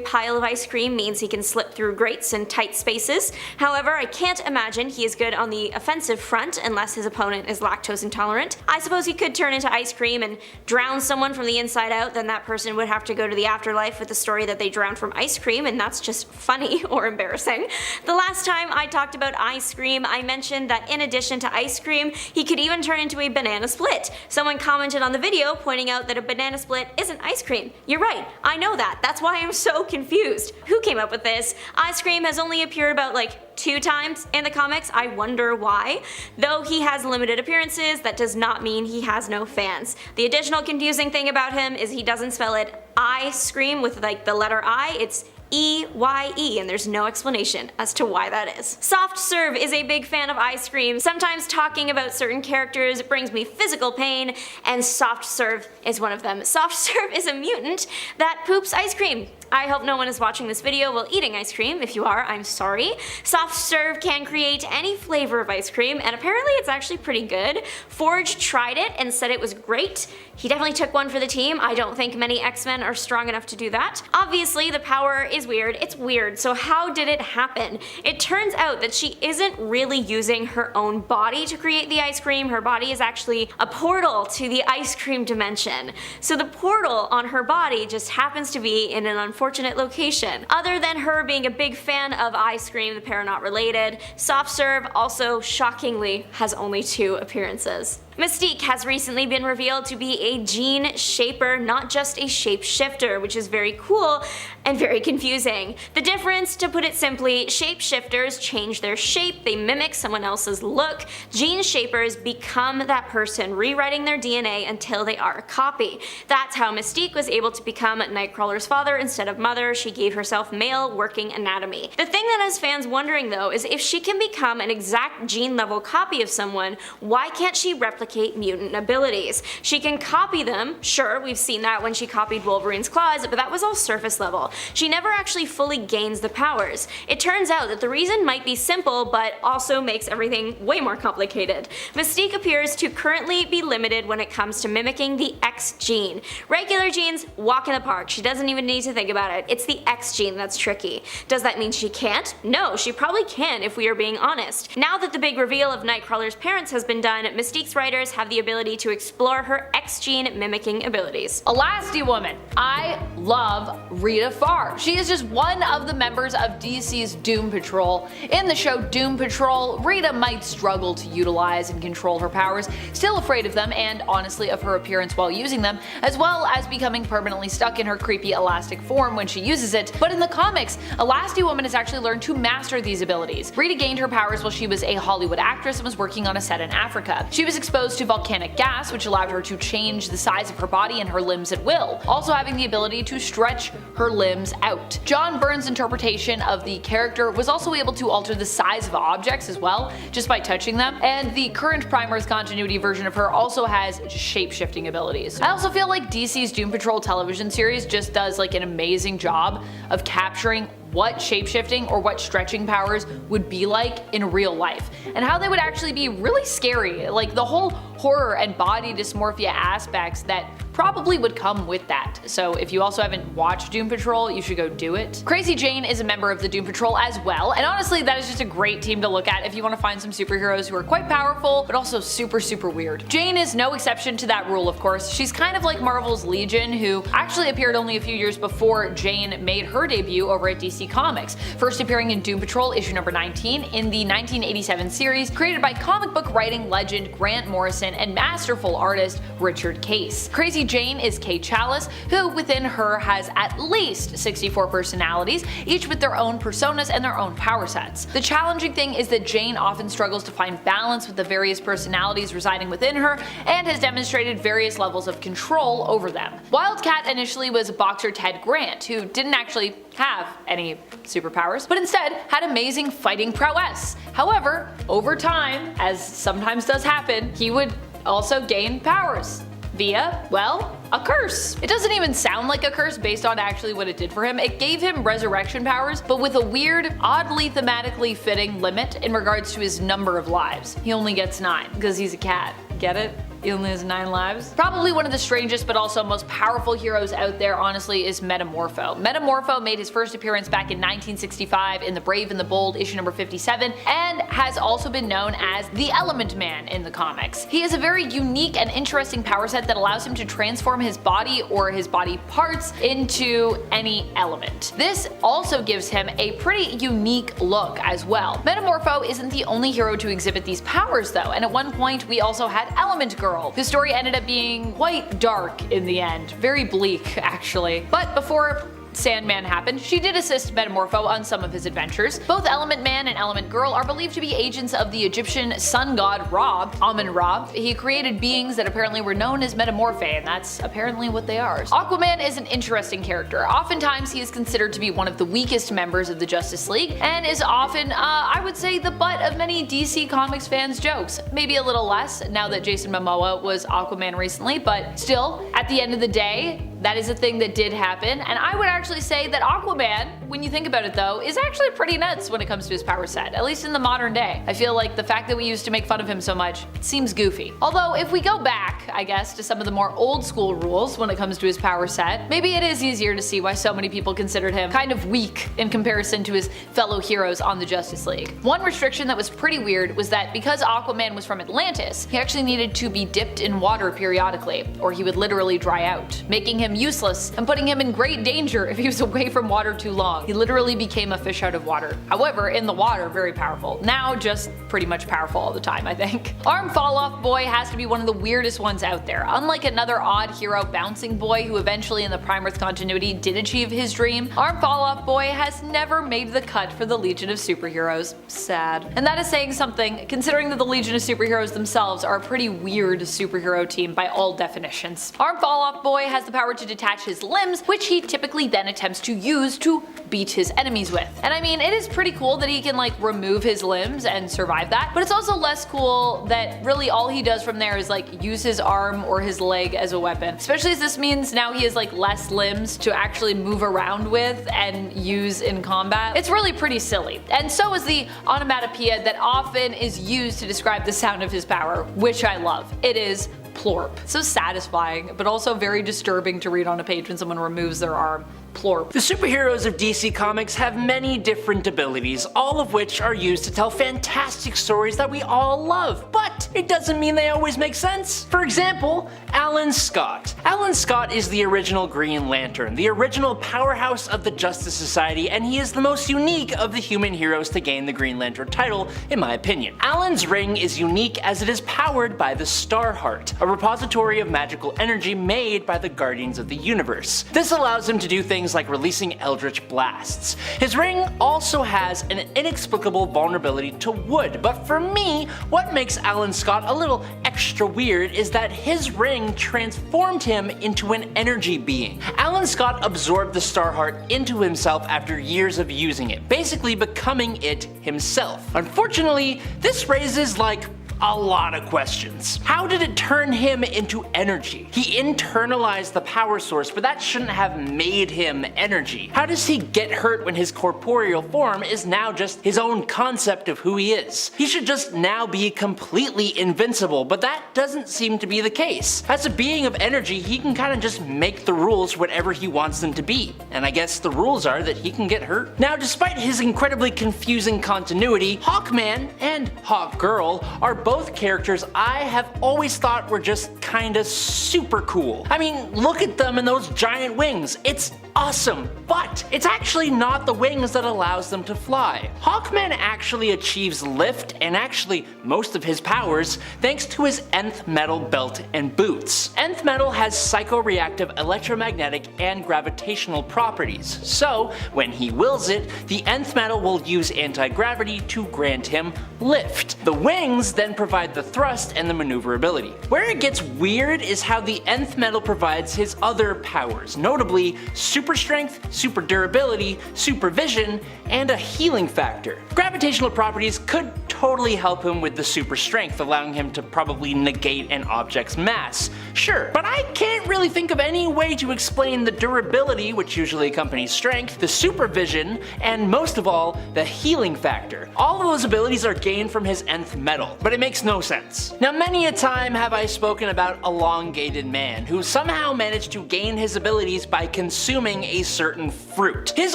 pile of ice cream means he can slip through grates and tight spaces. However, I can't imagine he is good on the offensive front unless his opponent is lactose intolerant. I suppose he could turn into ice cream and drown someone from the inside out, then that person would have to go to the afterlife with the story that they drowned from ice cream, and that's just funny or embarrassing. The last time I talked about ice cream, I mentioned that in addition to ice cream, he could even turn into a banana split. Someone commented on the video pointing out that a banana split isn't ice cream. You're right, I know that. That's why I'm so confused. Who came up with this? Ice cream has only appeared about like 2 times in the comics. I wonder why. Though he has limited appearances, that does not mean he has no fans. The additional confusing thing about him is he doesn't spell it ice cream with like the letter I, it's E-Y-E, and there's no explanation as to why that is. Soft Serve is a big fan of ice cream. Sometimes talking about certain characters brings me physical pain, and Soft Serve is one of them. Soft Serve is a mutant that poops ice cream. I hope no one is watching this video while eating ice cream. If you are, I'm sorry. Soft Serve can create any flavor of ice cream, and apparently it's actually pretty good. Forge tried it and said it was great. He definitely took one for the team. I don't think many X-Men are strong enough to do that. Obviously, the power is weird. It's weird, so how did it happen? It turns out that she isn't really using her own body to create the ice cream. Her body is actually a portal to the ice cream dimension. So the portal on her body just happens to be in an unfortunate location. Other than her being a big fan of ice cream, the pair are not related. Soft Serve also, shockingly, has only 2 appearances. Mystique has recently been revealed to be a gene shaper, not just a shapeshifter, which is very cool and very confusing. The difference, to put it simply, shapeshifters change their shape, they mimic someone else's look. Gene shapers become that person, rewriting their DNA until they are a copy. That's how Mystique was able to become Nightcrawler's father instead of mother. She gave herself male working anatomy. The thing that has fans wondering though is if she can become an exact gene level copy of someone, why can't she replicate mutant abilities? She can copy them, sure, we've seen that when she copied Wolverine's claws, but that was all surface level. She never actually fully gains the powers. It turns out that the reason might be simple, but also makes everything way more complicated. Mystique appears to currently be limited when it comes to mimicking the X gene. Regular genes walk in the park, she doesn't even need to think about it. It's the X gene that's tricky. Does that mean she can't? No, she probably can if we are being honest. Now that the big reveal of Nightcrawler's parents has been done, Mystique's writers have the ability to explore her X gene mimicking abilities. Elasti Woman. I love Rita Farr. She is just one of the members of DC's Doom Patrol. In the show Doom Patrol, Rita might struggle to utilize and control her powers, still afraid of them and honestly of her appearance while using them, as well as becoming permanently stuck in her creepy elastic form when she uses it. But in the comics, Elasti Woman has actually learned to master these abilities. Rita gained her powers while she was a Hollywood actress and was working on a set in Africa. She was exposed to volcanic gas, which allowed her to change the size of her body and her limbs at will, also having the ability to stretch her limbs out. John Byrne's interpretation of the character was also able to alter the size of objects as well, just by touching them, and the current Primer's continuity version of her also has shape-shifting abilities. I also feel like DC's Doom Patrol television series just does like an amazing job of capturing what shapeshifting or what stretching powers would be like in real life, and how they would actually be really scary. Like the whole horror and body dysmorphia aspects that probably would come with that. So if you also haven't watched Doom Patrol, you should go do it. Crazy Jane is a member of the Doom Patrol as well, and honestly that is just a great team to look at if you want to find some superheroes who are quite powerful but also super weird. Jane is no exception to that rule, of course. She's kind of like Marvel's Legion, who actually appeared only a few years before Jane made her debut over at DC Comics, first appearing in Doom Patrol issue number 19 in the 1987 series created by comic book writing legend Grant Morrison and masterful artist Richard Case. Crazy Jane is Kay Chalice, who within her has at least 64 personalities, each with their own personas and their own power sets. The challenging thing is that Jane often struggles to find balance with the various personalities residing within her and has demonstrated various levels of control over them. Wildcat initially was boxer Ted Grant, who didn't actually have any superpowers, but instead had amazing fighting prowess. However, over time, as sometimes does happen, he would also gain powers. Via, well, a curse. It doesn't even sound like a curse based on actually what it did for him. It gave him resurrection powers, but with a weird, oddly thematically fitting limit in regards to his number of lives. He only gets 9, because he's a cat. Get it? He only has 9 lives. Probably one of the strangest but also most powerful heroes out there, honestly, is Metamorpho. Metamorpho made his first appearance back in 1965 in The Brave and the Bold issue number 57 and has also been known as the Element Man in the comics. He has a very unique and interesting power set that allows him to transform his body or his body parts into any element. This also gives him a pretty unique look as well. Metamorpho isn't the only hero to exhibit these powers though, and at one point we also had Element Girl. The story ended up being quite dark in the end, very bleak actually. But before Sandman happened, she did assist Metamorpho on some of his adventures. Both Element Man and Element Girl are believed to be agents of the Egyptian sun god Ra, Amun-Ra. He created beings that apparently were known as metamorphae, and that's apparently what they are. Aquaman is an interesting character. Oftentimes he is considered to be one of the weakest members of the Justice League, and is often, I would say, the butt of many DC Comics fans' jokes. Maybe a little less now that Jason Momoa was Aquaman recently, but still, at the end of the day, that is a thing that did happen, and I would actually say that Aquaman, when you think about it though, is actually pretty nuts when it comes to his power set, at least in the modern day. I feel like the fact that we used to make fun of him so much seems goofy. Although if we go back, I guess, to some of the more old school rules when it comes to his power set, maybe it is easier to see why so many people considered him kind of weak in comparison to his fellow heroes on the Justice League. One restriction that was pretty weird was that because Aquaman was from Atlantis, he actually needed to be dipped in water periodically, or he would literally dry out, making him useless and putting him in great danger if he was away from water too long. He literally became a fish out of water. However, in the water, very powerful. Now just pretty much powerful all the time, I think. Arm Fall Off Boy has to be one of the weirdest ones out there. Unlike another odd hero, Bouncing Boy, who eventually in the Prime Earth continuity did achieve his dream, Arm Fall Off Boy has never made the cut for the Legion of Superheroes. Sad. And that is saying something, considering that the Legion of Superheroes themselves are a pretty weird superhero team by all definitions. Arm Fall Off Boy has the power to detach his limbs, which he typically then attempts to use to beat his enemies with. And I mean, it is pretty cool that he can like remove his limbs and survive that, but it's also less cool that really all he does from there is like use his arm or his leg as a weapon. Especially as this means now he has like less limbs to actually move around with and use in combat. It's really pretty silly. And so is the onomatopoeia that often is used to describe the sound of his power, which I love. It is plorp. So satisfying, but also very disturbing to read on a page when someone removes their arm. Plorp. The superheroes of DC Comics have many different abilities, all of which are used to tell fantastic stories that we all love, but it doesn't mean they always make sense. For example, Alan Scott. Alan Scott is the original Green Lantern, the original powerhouse of the Justice Society, and he is the most unique of the human heroes to gain the Green Lantern title, in my opinion. Alan's ring is unique as it is powered by the Star Heart, a repository of magical energy made by the Guardians of the Universe. This allows him to do things like releasing eldritch blasts. His ring also has an inexplicable vulnerability to wood, but for me, what makes Alan Scott a little extra weird is that his ring transformed him into an energy being. Alan Scott absorbed the Star Heart into himself after years of using it, basically becoming it himself. Unfortunately, this raises like a lot of questions. How did it turn him into energy? He internalized the power source, but that shouldn't have made him energy. How does he get hurt when his corporeal form is now just his own concept of who he is? He should just now be completely invincible, but that doesn't seem to be the case. As a being of energy, he can kind of just make the rules whatever he wants them to be, and I guess the rules are that he can get hurt. Now, despite his incredibly confusing continuity, Hawkman and Hawkgirl are both characters I have always thought were just kinda super cool. I mean, look at them and those giant wings. It's awesome, but it's actually not the wings that allows them to fly. Hawkman actually achieves lift and actually most of his powers thanks to his nth metal belt and boots. Nth metal has psychoreactive electromagnetic and gravitational properties, so when he wills it, the nth metal will use anti-gravity to grant him lift. The wings then provide the thrust and the maneuverability. Where it gets weird is how the nth metal provides his other powers, notably super strength, super durability, super vision, and a healing factor. Gravitational properties could totally help him with the super strength, allowing him to probably negate an object's mass. Sure, but I can't really think of any way to explain the durability, which usually accompanies strength, the supervision, and most of all, the healing factor. All of those abilities are gained from his nth metal, but it makes no sense. Now, many a time have I spoken about Elongated Man, who somehow managed to gain his abilities by consuming a certain fruit. His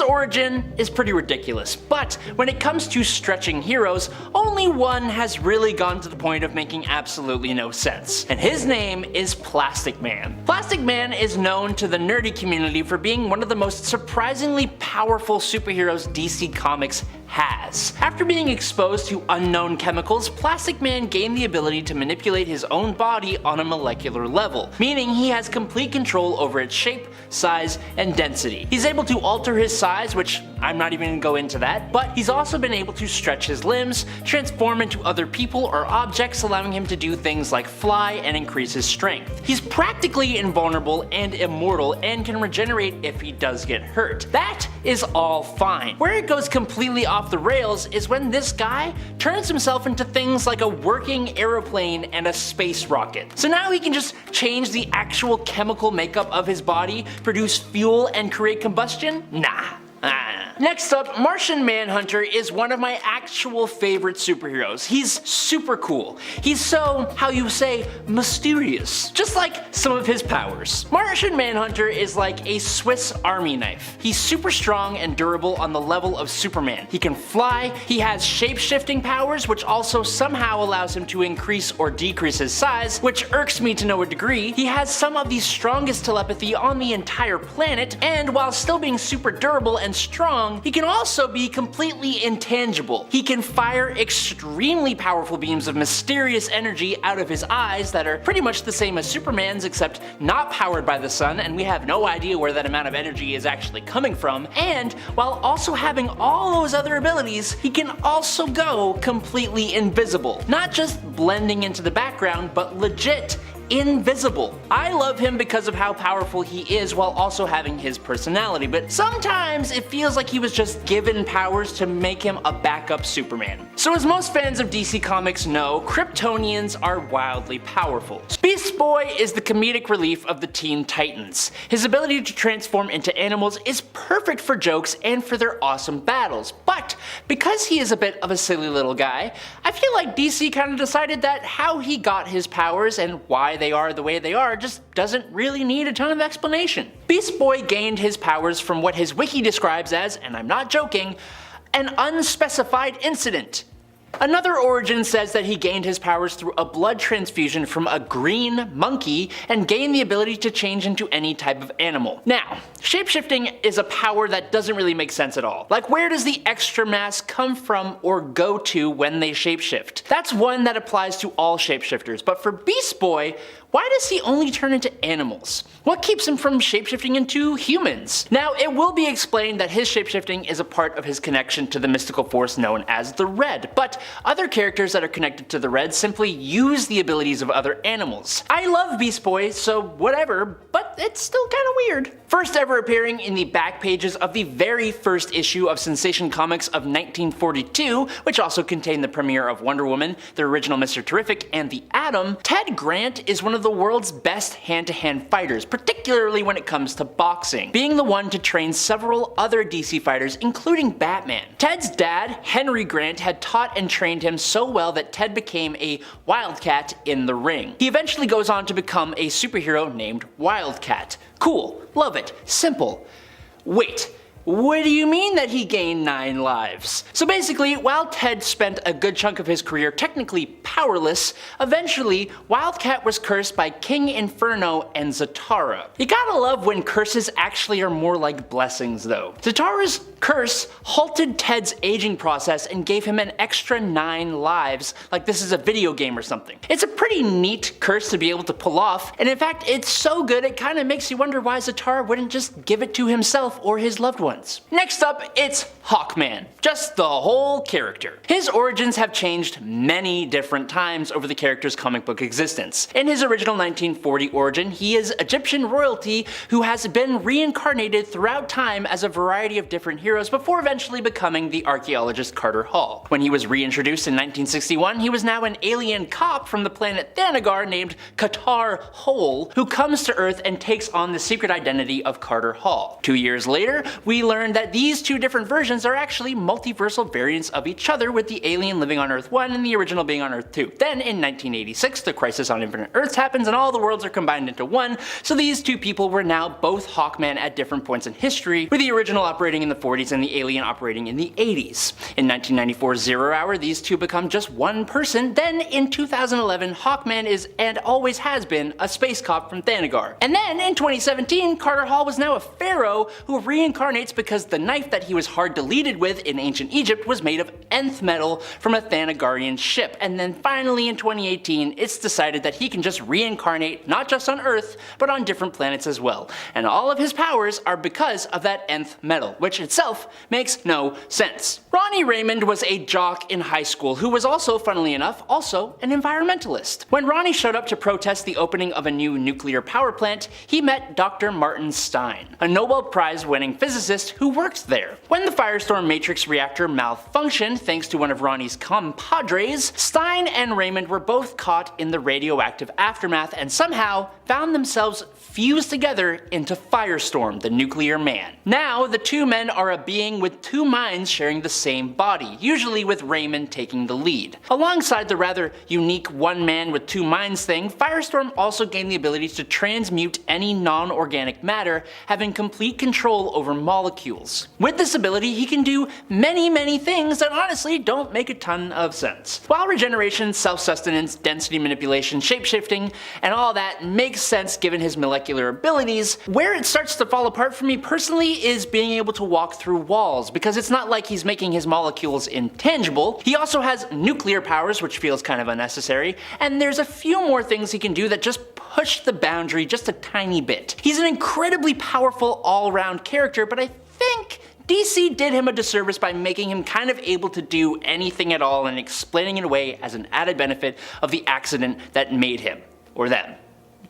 origin is pretty ridiculous, but when it comes to stretching heroes, only one has really gone to the point of making absolutely no sense, and his name is Plastic Man. Plastic Man is known to the nerdy community for being one of the most surprisingly powerful superheroes DC Comics has. After being exposed to unknown chemicals, Plastic Man gained the ability to manipulate his own body on a molecular level, meaning he has complete control over its shape, size, and density. He's able to alter his size, which I'm not even going to go into that, but he's also been able to stretch his limbs, transform into other people or objects, allowing him to do things like fly and increase his strength. He's practically invulnerable and immortal and can regenerate if he does get hurt. That is all fine. Where it goes completely off the rails is when this guy turns himself into things like a working aeroplane and a space rocket. So now he can just change the actual chemical makeup of his body, produce fuel, and create combustion? Nah. Next up, Martian Manhunter is one of my actual favorite superheroes. He's super cool. He's so, how you say, mysterious. Just like some of his powers. Martian Manhunter is like a Swiss army knife. He's super strong and durable on the level of Superman. He can fly, he has shape-shifting powers, which also somehow allows him to increase or decrease his size, which irks me to no degree. He has some of the strongest telepathy on the entire planet, and while still being super durable and strong, he can also be completely intangible. He can fire extremely powerful beams of mysterious energy out of his eyes that are pretty much the same as Superman's, except not powered by the sun, and we have no idea where that amount of energy is actually coming from. And while also having all those other abilities, he can also go completely invisible. Not just blending into the background, but legit invisible. I love him because of how powerful he is while also having his personality, but sometimes it feels like he was just given powers to make him a backup Superman. So as most fans of DC Comics know, Kryptonians are wildly powerful. Beast Boy is the comedic relief of the Teen Titans. His ability to transform into animals is perfect for jokes and for their awesome battles, but because he is a bit of a silly little guy, I feel like DC kind of decided that how he got his powers and why they are the way they are just doesn't really need a ton of explanation. Beast Boy gained his powers from what his wiki describes as, and I'm not joking, an unspecified incident. Another origin says that he gained his powers through a blood transfusion from a green monkey and gained the ability to change into any type of animal. Now, shapeshifting is a power that doesn't really make sense at all. Like, where does the extra mass come from or go to when they shapeshift? That's one that applies to all shapeshifters, but for Beast Boy, why does he only turn into animals? What keeps him from shapeshifting into humans? Now, it will be explained that his shapeshifting is a part of his connection to the mystical force known as the Red, but other characters that are connected to the Red simply use the abilities of other animals. I love Beast Boy, so whatever, but but it's still kinda weird. First ever appearing in the back pages of the very first issue of Sensation Comics of 1942, which also contained the premiere of Wonder Woman, the original Mr. Terrific, and the Atom, Ted Grant is one of the world's best hand-to-hand fighters, particularly when it comes to boxing, being the one to train several other DC fighters, including Batman. Ted's dad, Henry Grant, had taught and trained him so well that Ted became a wildcat in the ring. He eventually goes on to become a superhero named Wildcat. Cool, love it, simple. Wait, what do you mean that he gained 9 lives? So basically, while Ted spent a good chunk of his career technically powerless, eventually Wildcat was cursed by King Inferno and Zatara. You gotta love when curses actually are more like blessings though. Zatara's curse halted Ted's aging process and gave him an extra 9 lives, like this is a video game or something. It's a pretty neat curse to be able to pull off, and in fact it's so good it kinda makes you wonder why Zatara wouldn't just give it to himself or his loved ones. Next up, it's Hawkman. Just the whole character. His origins have changed many different times over the character's comic book existence. In his original 1940 origin, he is Egyptian royalty who has been reincarnated throughout time as a variety of different heroes before eventually becoming the archaeologist Carter Hall. When he was reintroduced in 1961, he was now an alien cop from the planet Thanagar named Qatar Hole, who comes to Earth and takes on the secret identity of Carter Hall. 2 years later, we learned that these two different versions are actually multiversal variants of each other, with the alien living on Earth 1 and the original being on Earth 2. Then in 1986, the Crisis on Infinite Earths happens and all the worlds are combined into one, so these two people were now both Hawkman at different points in history, with the original operating in the 40s and the alien operating in the 80s. In 1994's Zero Hour, these two become just one person. Then in 2011, Hawkman is, and always has been, a space cop from Thanagar. And then in 2017, Carter Hall was now a pharaoh who reincarnates because the knife that he was hard deleted with in ancient Egypt was made of nth metal from a Thanagarian ship. And then finally in 2018, it's decided that he can just reincarnate not just on Earth, but on different planets as well. And all of his powers are because of that nth metal, which itself makes no sense. Ronnie Raymond was a jock in high school who was also, funnily enough, also an environmentalist. When Ronnie showed up to protest the opening of a new nuclear power plant, he met Dr. Martin Stein, a Nobel Prize winning physicist who worked there. When the Firestorm Matrix reactor malfunctioned thanks to one of Ronnie's compadres, Stein and Raymond were both caught in the radioactive aftermath and somehow found themselves fused together into Firestorm, the nuclear man. Now, the two men are a being with two minds sharing the same body, usually with Raymond taking the lead. Alongside the rather unique one man with two minds thing, Firestorm also gained the ability to transmute any non-organic matter, having complete control over molecules. With this ability, he can do many things that honestly don't make a ton of sense. While regeneration, self-sustenance, density manipulation, shapeshifting, and all that makes sense given his molecular abilities, where it starts to fall apart for me personally is being able to walk through walls, because it's not like he's making his molecules intangible. He also has nuclear powers, which feels kind of unnecessary, and there's a few more things he can do that just push the boundary just a tiny bit. He's an incredibly powerful all-around character, but I think DC did him a disservice by making him kind of able to do anything at all and explaining it away as an added benefit of the accident that made him. Or them.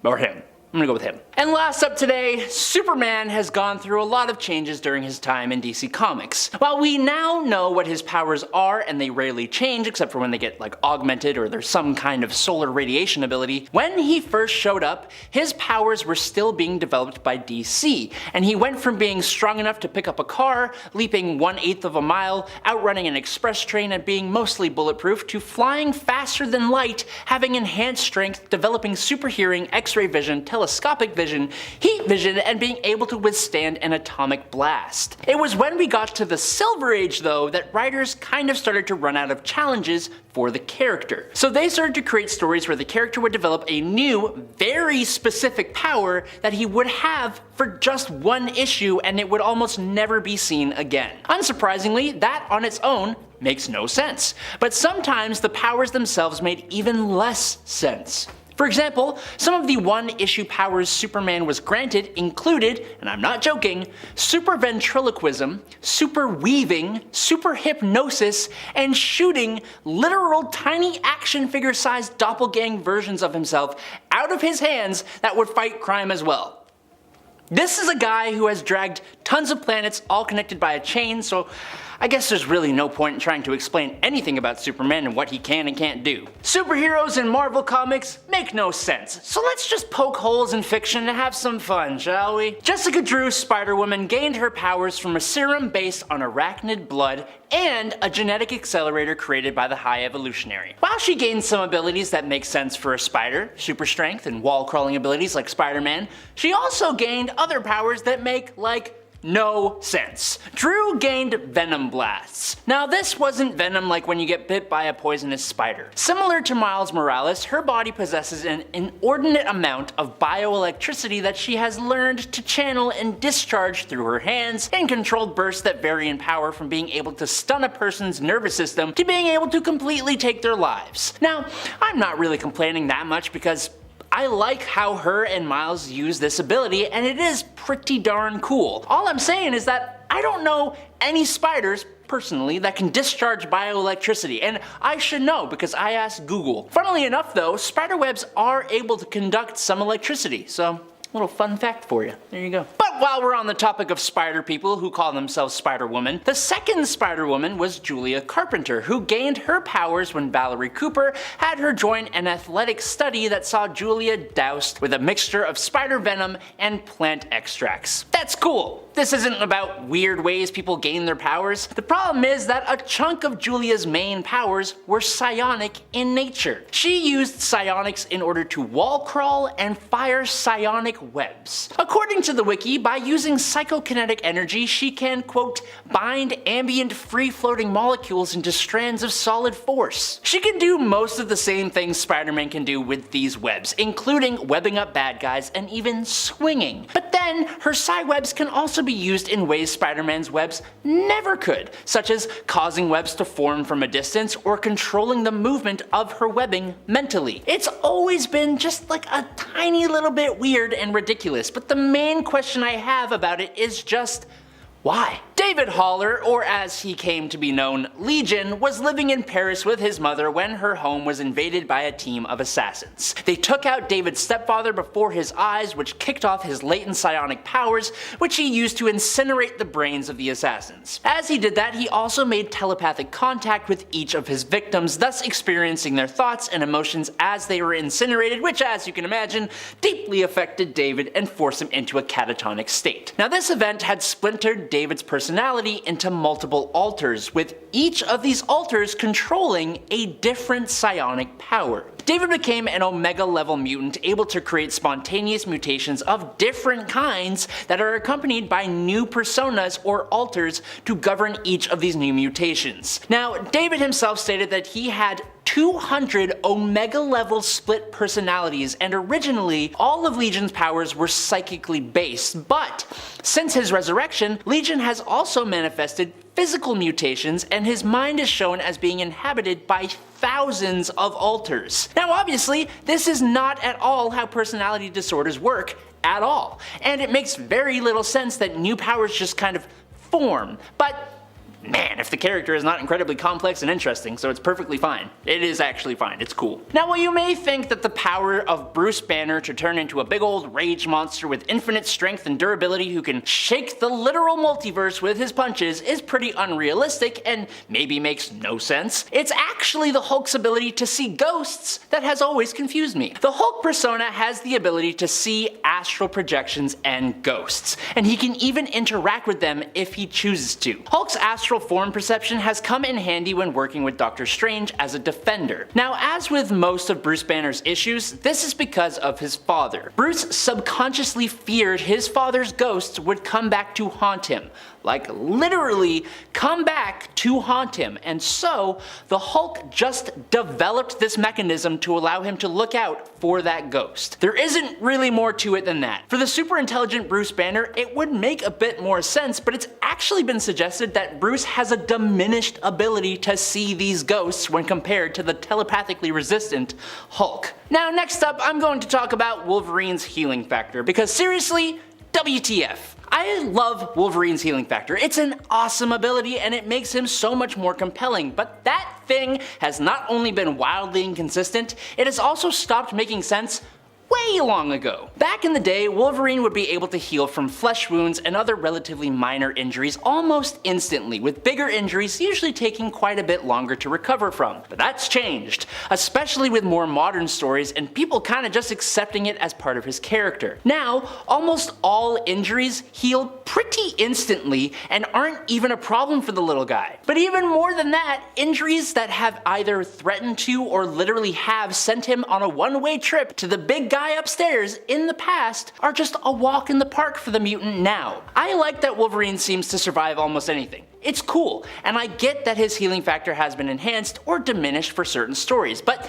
Or him. I'm gonna go with him. And last up today, Superman has gone through a lot of changes during his time in DC Comics. While we now know what his powers are, and they rarely change except for when they get like augmented or there's some kind of solar radiation ability, when he first showed up, his powers were still being developed by DC, and he went from being strong enough to pick up a car, leaping 1/8 of a mile, outrunning an express train and being mostly bulletproof, to flying faster than light, having enhanced strength, developing super hearing, x-ray vision, telescopic vision, heat vision, and being able to withstand an atomic blast. It was when we got to the Silver Age though that writers kind of started to run out of challenges for the character. So they started to create stories where the character would develop a new, very specific power that he would have for just one issue and it would almost never be seen again. Unsurprisingly, that on its own makes no sense. But sometimes the powers themselves made even less sense. For example, some of the one-issue powers Superman was granted included, and I'm not joking, super ventriloquism, super weaving, super hypnosis, and shooting literal tiny action figure-sized doppelgang versions of himself out of his hands that would fight crime as well. This is a guy who has dragged tons of planets all connected by a chain, so I guess there's really no point in trying to explain anything about Superman and what he can and can't do. Superheroes in Marvel Comics make no sense, so let's just poke holes in fiction and have some fun, shall we? Jessica Drew's Spider-Woman gained her powers from a serum based on arachnid blood and a genetic accelerator created by the High Evolutionary. While she gained some abilities that make sense for a spider, super strength and wall crawling abilities like Spider-Man, she also gained other powers that make, no sense. Drew gained venom blasts. Now this wasn't venom like when you get bit by a poisonous spider. Similar to Miles Morales, her body possesses an inordinate amount of bioelectricity that she has learned to channel and discharge through her hands in controlled bursts that vary in power, from being able to stun a person's nervous system to being able to completely take their lives. Now, I'm not really complaining that much because I like how her and Miles use this ability, and it is pretty darn cool. All I'm saying is that I don't know any spiders personally that can discharge bioelectricity, and I should know because I asked Google. Funnily enough though, spider webs are able to conduct some electricity, so little fun fact for you. There you go. But while we're on the topic of spider people who call themselves Spider-Woman, the second Spider-Woman was Julia Carpenter, who gained her powers when Valerie Cooper had her join an athletic study that saw Julia doused with a mixture of spider venom and plant extracts. That's cool. This isn't about weird ways people gain their powers. The problem is that a chunk of Julia's main powers were psionic in nature. She used psionics in order to wall crawl and fire psionic webs. According to the wiki, by using psychokinetic energy, she can, quote, bind ambient free-floating molecules into strands of solid force. She can do most of the same things Spider-Man can do with these webs, including webbing up bad guys and even swinging. But then, her psi webs can also be used in ways Spider-Man's webs never could, such as causing webs to form from a distance or controlling the movement of her webbing mentally. It's always been just like a tiny little bit weird and ridiculous, but the main question I have about it is just, why? David Haller, or as he came to be known, Legion, was living in Paris with his mother when her home was invaded by a team of assassins. They took out David's stepfather before his eyes, which kicked off his latent psionic powers, which he used to incinerate the brains of the assassins. As he did that, he also made telepathic contact with each of his victims, thus experiencing their thoughts and emotions as they were incinerated, which, as you can imagine, deeply affected David and forced him into a catatonic state. Now, this event had splintered David's personality into multiple alters, with each of these alters controlling a different psionic power. David became an Omega level mutant, able to create spontaneous mutations of different kinds that are accompanied by new personas or alters to govern each of these new mutations. Now, David himself stated that he had 200 Omega level split personalities, and originally all of Legion's powers were psychically based, but since his resurrection, Legion has also manifested physical mutations, and his mind is shown as being inhabited by thousands of alters. Now obviously, this is not at all how personality disorders work at all, and it makes very little sense that new powers just kind of form, but man, if the character is not incredibly complex and interesting, so it's perfectly fine. It is actually fine, it's cool. Now while you may think that the power of Bruce Banner to turn into a big old rage monster with infinite strength and durability who can shake the literal multiverse with his punches is pretty unrealistic and maybe makes no sense, it's actually the Hulk's ability to see ghosts that has always confused me. The Hulk persona has the ability to see astral projections and ghosts, and he can even interact with them if he chooses to. Hulk's astral form perception has come in handy when working with Doctor Strange as a defender. Now, as with most of Bruce Banner's issues, this is because of his father. Bruce subconsciously feared his father's ghosts would come back to haunt him. Like literally come back to haunt him, and so the Hulk just developed this mechanism to allow him to look out for that ghost. There isn't really more to it than that. For the super intelligent Bruce Banner, it would make a bit more sense, but it's actually been suggested that Bruce has a diminished ability to see these ghosts when compared to the telepathically resistant Hulk. Now next up, I'm going to talk about Wolverine's healing factor, because seriously, WTF. I love Wolverine's healing factor. It's an awesome ability and it makes him so much more compelling, but that thing has not only been wildly inconsistent, it has also stopped making sense way long ago. Back in the day, Wolverine would be able to heal from flesh wounds and other relatively minor injuries almost instantly, with bigger injuries usually taking quite a bit longer to recover from. But that's changed, especially with more modern stories and people kinda just accepting it as part of his character. Now, almost all injuries heal pretty instantly and aren't even a problem for the little guy. But even more than that, injuries that have either threatened to or literally have sent him on a one-way trip to the big guy upstairs in the past are just a walk in the park for the mutant now. I like that Wolverine seems to survive almost anything. It's cool, and I get that his healing factor has been enhanced or diminished for certain stories, but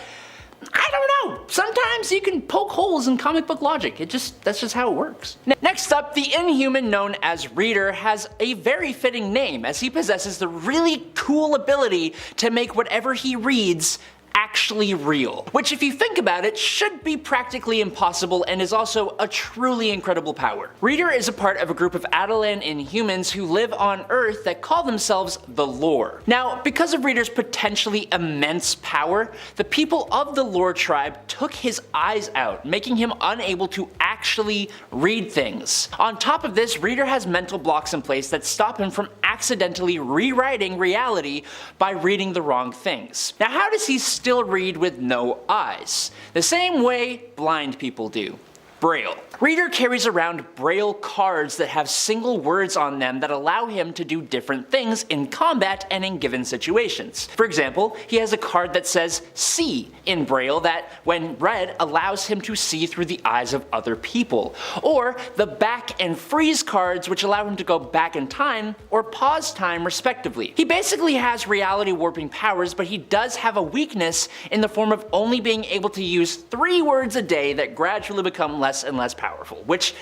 I don't know, sometimes you can poke holes in comic book logic, that's just how it works. Next up, the Inhuman known as Reader has a very fitting name, as he possesses the really cool ability to make whatever he reads actually real. Which, if you think about it, should be practically impossible and is also a truly incredible power. Reader is a part of a group of Attilan Inhumans who live on Earth that call themselves the Lore. Now, because of Reader's potentially immense power, the people of the Lore tribe took his eyes out, making him unable to actually read things. On top of this, Reader has mental blocks in place that stop him from accidentally rewriting reality by reading the wrong things. Now, how does he still read with no eyes? The same way blind people do. Braille. Reader carries around Braille cards that have single words on them that allow him to do different things in combat and in given situations. For example, he has a card that says see in Braille that, when read, allows him to see through the eyes of other people. Or the back and freeze cards, which allow him to go back in time or pause time respectively. He basically has reality warping powers, but he does have a weakness in the form of only being able to use 3 words a day that gradually become less and less powerful, which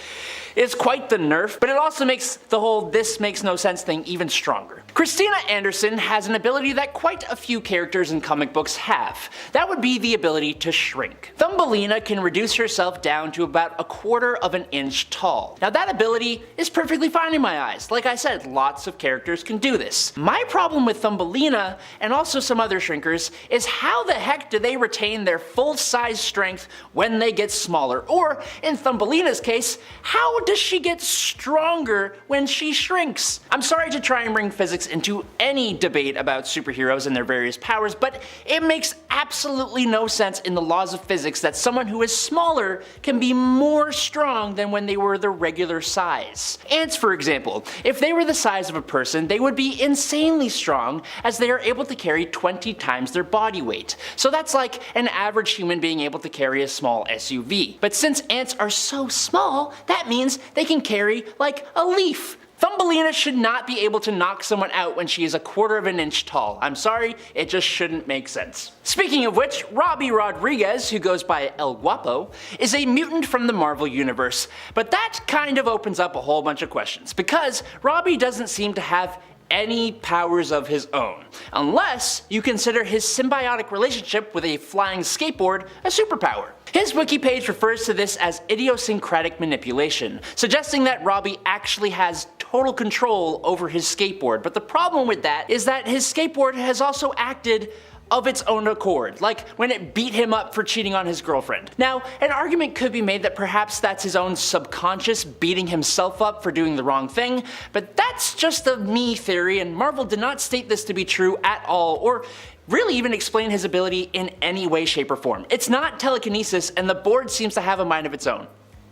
is quite the nerf, but it also makes the whole "this makes no sense" thing even stronger. Christina Anderson has an ability that quite a few characters in comic books have. That would be the ability to shrink. Thumbelina can reduce herself down to about 1/4 of an inch tall. Now that ability is perfectly fine in my eyes. Like I said, lots of characters can do this. My problem with Thumbelina, and also some other shrinkers, is how the heck do they retain their full-size strength when they get smaller? Or, in Thumbelina's case, how does she get stronger when she shrinks? I'm sorry to try and bring physics into any debate about superheroes and their various powers, but it makes absolutely no sense in the laws of physics that someone who is smaller can be more strong than when they were the regular size. Ants, for example, if they were the size of a person, they would be insanely strong, as they are able to carry 20 times their body weight. So that's like an average human being able to carry a small SUV. But since ants are so small, that means they can carry like a leaf. Thumbelina should not be able to knock someone out when she is 1/4 of an inch tall. I'm sorry, it just shouldn't make sense. Speaking of which, Robbie Rodriguez, who goes by El Guapo, is a mutant from the Marvel Universe, but that kind of opens up a whole bunch of questions, because Robbie doesn't seem to have any powers of his own, unless you consider his symbiotic relationship with a flying skateboard a superpower. His wiki page refers to this as idiosyncratic manipulation, suggesting that Robbie actually has total control over his skateboard, but the problem with that is that his skateboard has also acted of its own accord, like when it beat him up for cheating on his girlfriend. Now, an argument could be made that perhaps that's his own subconscious beating himself up for doing the wrong thing, but that's just a me theory, and Marvel did not state this to be true at all, or really even explain his ability in any way, shape, or form. It's not telekinesis, and the board seems to have a mind of its own.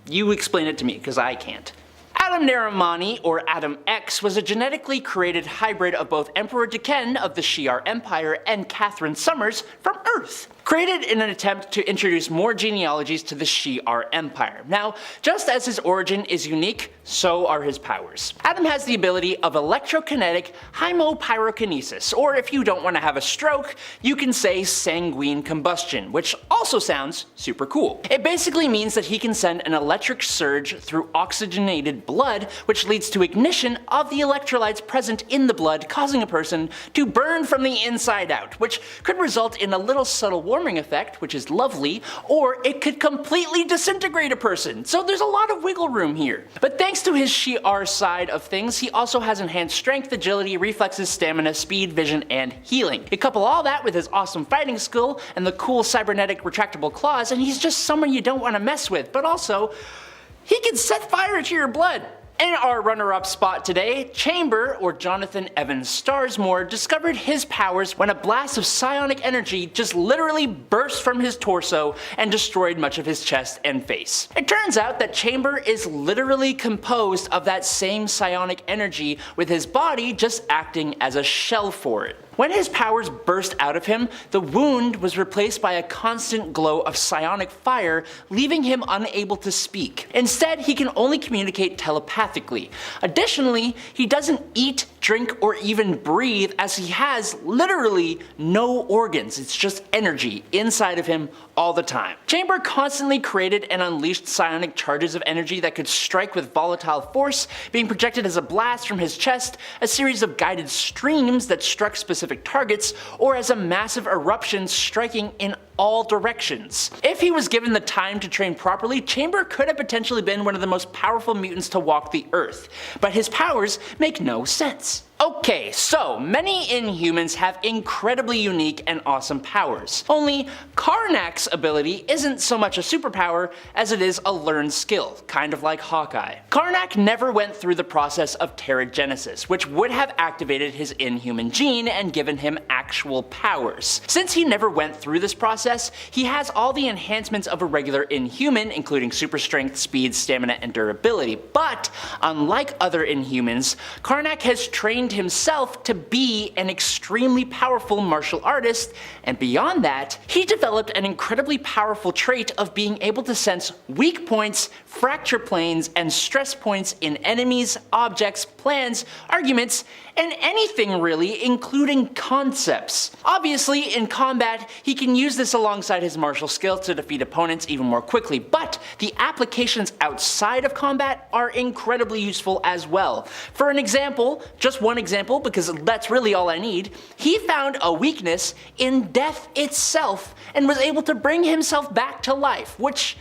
You explain it to me, because I can't. Adam Narimani, or Adam X, was a genetically created hybrid of both Emperor Deken of the Shi'ar Empire and Catherine Summers from Earth, created in an attempt to introduce more genealogies to the Shi'ar Empire. Now, just as his origin is unique, so are his powers. Adam has the ability of electrokinetic hemopyrokinesis, or if you don't want to have a stroke, you can say sanguine combustion, which also sounds super cool. It basically means that he can send an electric surge through oxygenated blood, which leads to ignition of the electrolytes present in the blood, causing a person to burn from the inside out, which could result in a little subtle warming effect, which is lovely, or it could completely disintegrate a person, so there's a lot of wiggle room here. But thanks to his Shi'ar side of things, he also has enhanced strength, agility, reflexes, stamina, speed, vision, and healing. You couple all that with his awesome fighting skill and the cool cybernetic retractable claws, and he's just someone you don't want to mess with, but also, he can set fire to your blood. In our runner-up spot today, Chamber, or Jonathan Evans Starsmore, discovered his powers when a blast of psionic energy just literally burst from his torso and destroyed much of his chest and face. It turns out that Chamber is literally composed of that same psionic energy, with his body just acting as a shell for it. When his powers burst out of him, the wound was replaced by a constant glow of psionic fire, leaving him unable to speak. Instead, he can only communicate telepathically. Additionally, he doesn't eat, drink, or even breathe, as he has literally no organs. It's just energy inside of him all the time. Chamber constantly created and unleashed psionic charges of energy that could strike with volatile force, being projected as a blast from his chest, a series of guided streams that struck specific targets, or as a massive eruption striking in all directions. If he was given the time to train properly, Chamber could have potentially been one of the most powerful mutants to walk the earth, but his powers make no sense. Okay, so many Inhumans have incredibly unique and awesome powers. Only Karnak's ability isn't so much a superpower as it is a learned skill, kind of like Hawkeye. Karnak never went through the process of Terrigenesis, which would have activated his Inhuman gene and given him actual powers. Since he never went through this process, he has all the enhancements of a regular Inhuman, including super strength, speed, stamina, and durability. But unlike other Inhumans, Karnak has trained himself to be an extremely powerful martial artist, and beyond that, he developed an incredibly powerful trait of being able to sense weak points, fracture planes, and stress points in enemies, objects, plans, arguments, and anything really, including concepts. Obviously, in combat, he can use this alongside his martial skill to defeat opponents even more quickly, but the applications outside of combat are incredibly useful as well. For an example, just one example because that's really all I need, he found a weakness in death itself and was able to bring himself back to life, which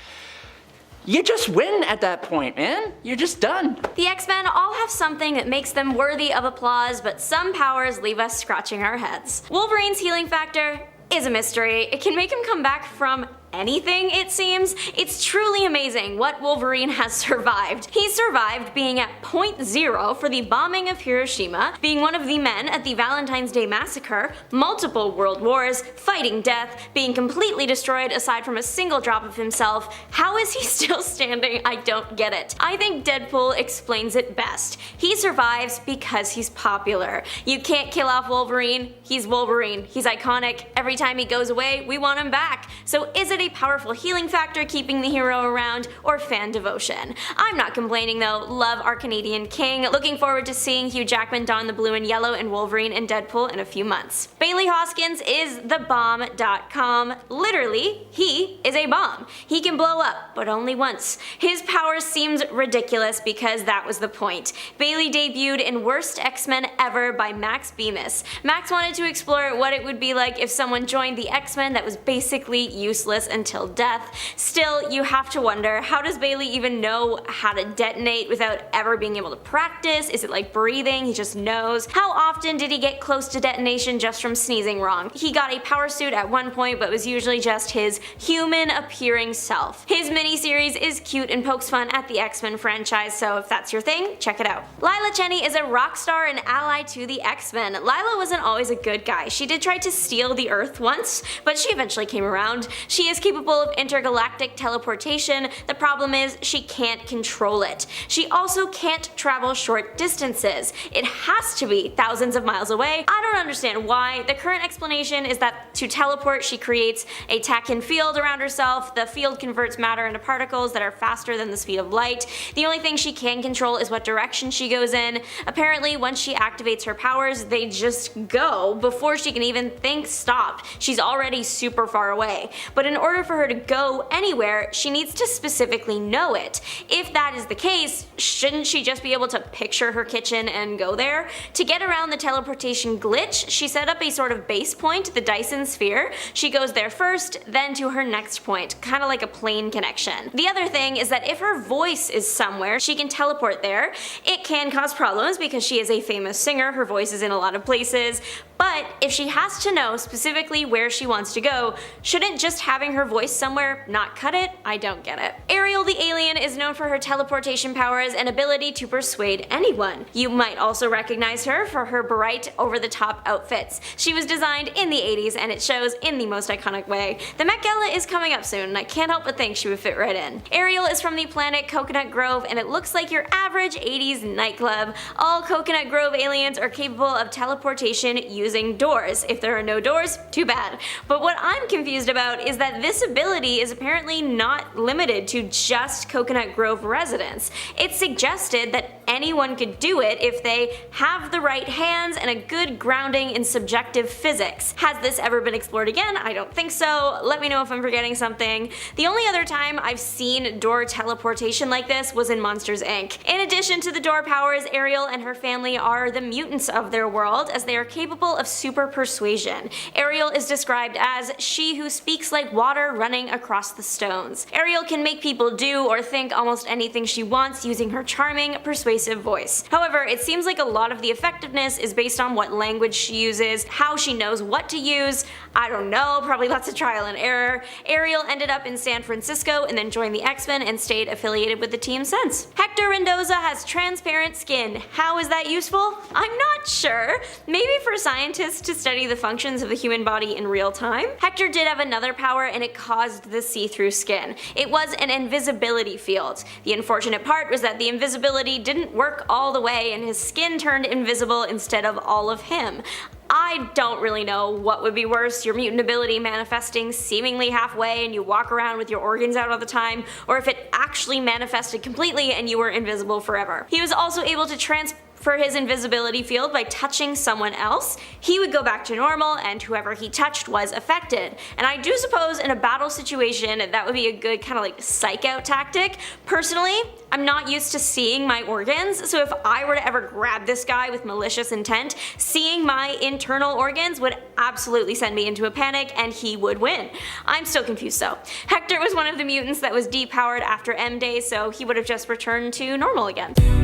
you just win at that point, man. You're just done. The X-Men all have something that makes them worthy of applause, but some powers leave us scratching our heads. Wolverine's healing factor is a mystery. It can make him come back from anything, it seems. It's truly amazing what Wolverine has survived. He survived being at point zero for the bombing of Hiroshima, being one of the men at the Valentine's Day Massacre, multiple world wars, fighting death, being completely destroyed aside from a single drop of himself. How is he still standing? I don't get it. I think Deadpool explains it best. He survives because he's popular. You can't kill off Wolverine. He's Wolverine. He's iconic. Every time he goes away, we want him back. So is it a powerful healing factor keeping the hero around, or fan devotion? I'm not complaining though. Love our Canadian king. Looking forward to seeing Hugh Jackman don the blue and yellow in Wolverine and Deadpool in a few months. Bailey Hoskins is thebomb.com. Literally, he is a bomb. He can blow up, but only once. His power seems ridiculous because that was the point. Bailey debuted in Worst X-Men Ever by Max Bemis. Max wanted to explore what it would be like if someone joined the X-Men that was basically useless until death. Still, you have to wonder, how does Bailey even know how to detonate without ever being able to practice? Is it like breathing? He just knows. How often did he get close to detonation just from sneezing wrong? He got a power suit at one point, but was usually just his human appearing self. His miniseries is cute and pokes fun at the X-Men franchise, so if that's your thing, check it out. Lila Cheney is a rock star and ally to the X-Men. Lila wasn't always a good guy. She did try to steal the Earth once, but she eventually came around. She is capable of intergalactic teleportation. The problem is she can't control it. She also can't travel short distances. It has to be thousands of miles away. I don't understand why. The current explanation is that to teleport she creates a Tachyon field around herself. The field converts matter into particles that are faster than the speed of light. The only thing she can control is what direction she goes in. Apparently once she activates her powers, they just go before she can even think stop. She's already super far away. But in order order for her to go anywhere, she needs to specifically know it. If that is the case, shouldn't she just be able to picture her kitchen and go there? To get around the teleportation glitch, she set up a sort of base point, the Dyson sphere. She goes there first, then to her next point, kind of like a plane connection. The other thing is that if her voice is somewhere, she can teleport there. It can cause problems because she is a famous singer, her voice is in a lot of places, but if she has to know specifically where she wants to go, shouldn't just having her voice somewhere not cut it? I don't get it. Ariel the alien is known for her teleportation powers and ability to persuade anyone. You might also recognize her for her bright, over-the-top outfits. She was designed in the 80s and it shows in the most iconic way. The Met Gala is coming up soon and I can't help but think she would fit right in. Ariel is from the planet Coconut Grove and it looks like your average 80s nightclub. All Coconut Grove aliens are capable of teleportation using doors. If there are no doors, too bad. But what I'm confused about is that this ability is apparently not limited to just Coconut Grove residents. It's suggested that anyone could do it if they have the right hands and a good grounding in subjective physics. Has this ever been explored again? I don't think so. Let me know if I'm forgetting something. The only other time I've seen door teleportation like this was in Monsters Inc. In addition to the door powers, Ariel and her family are the mutants of their world, as they are capable of super persuasion. Ariel is described as she who speaks like water running across the stones. Ariel can make people do or think almost anything she wants using her charming, persuasive voice. However, it seems like a lot of the effectiveness is based on what language she uses, how she knows what to use. I don't know, probably lots of trial and error. Ariel ended up in San Francisco and then joined the X-Men and stayed affiliated with the team since. Hector Mendoza has transparent skin. How is that useful? I'm not sure. Maybe for scientists to study the functions of the human body in real time. Hector did have another power and it caused the see-through skin. It was an invisibility field. The unfortunate part was that the invisibility didn't work all the way and his skin turned invisible instead of all of him. I don't really know what would be worse, your mutant ability manifesting seemingly halfway and you walk around with your organs out all the time, or if it actually manifested completely and you were invisible forever. He was also able to transfer his invisibility field by touching someone else. He would go back to normal and whoever he touched was affected. And I do suppose in a battle situation that would be a good kind of like psych out tactic. Personally, I'm not used to seeing my organs, so if I were to ever grab this guy with malicious intent, seeing my internal organs would absolutely send me into a panic and he would win. I'm still confused though. Hector was one of the mutants that was depowered after M Day, so he would have just returned to normal again.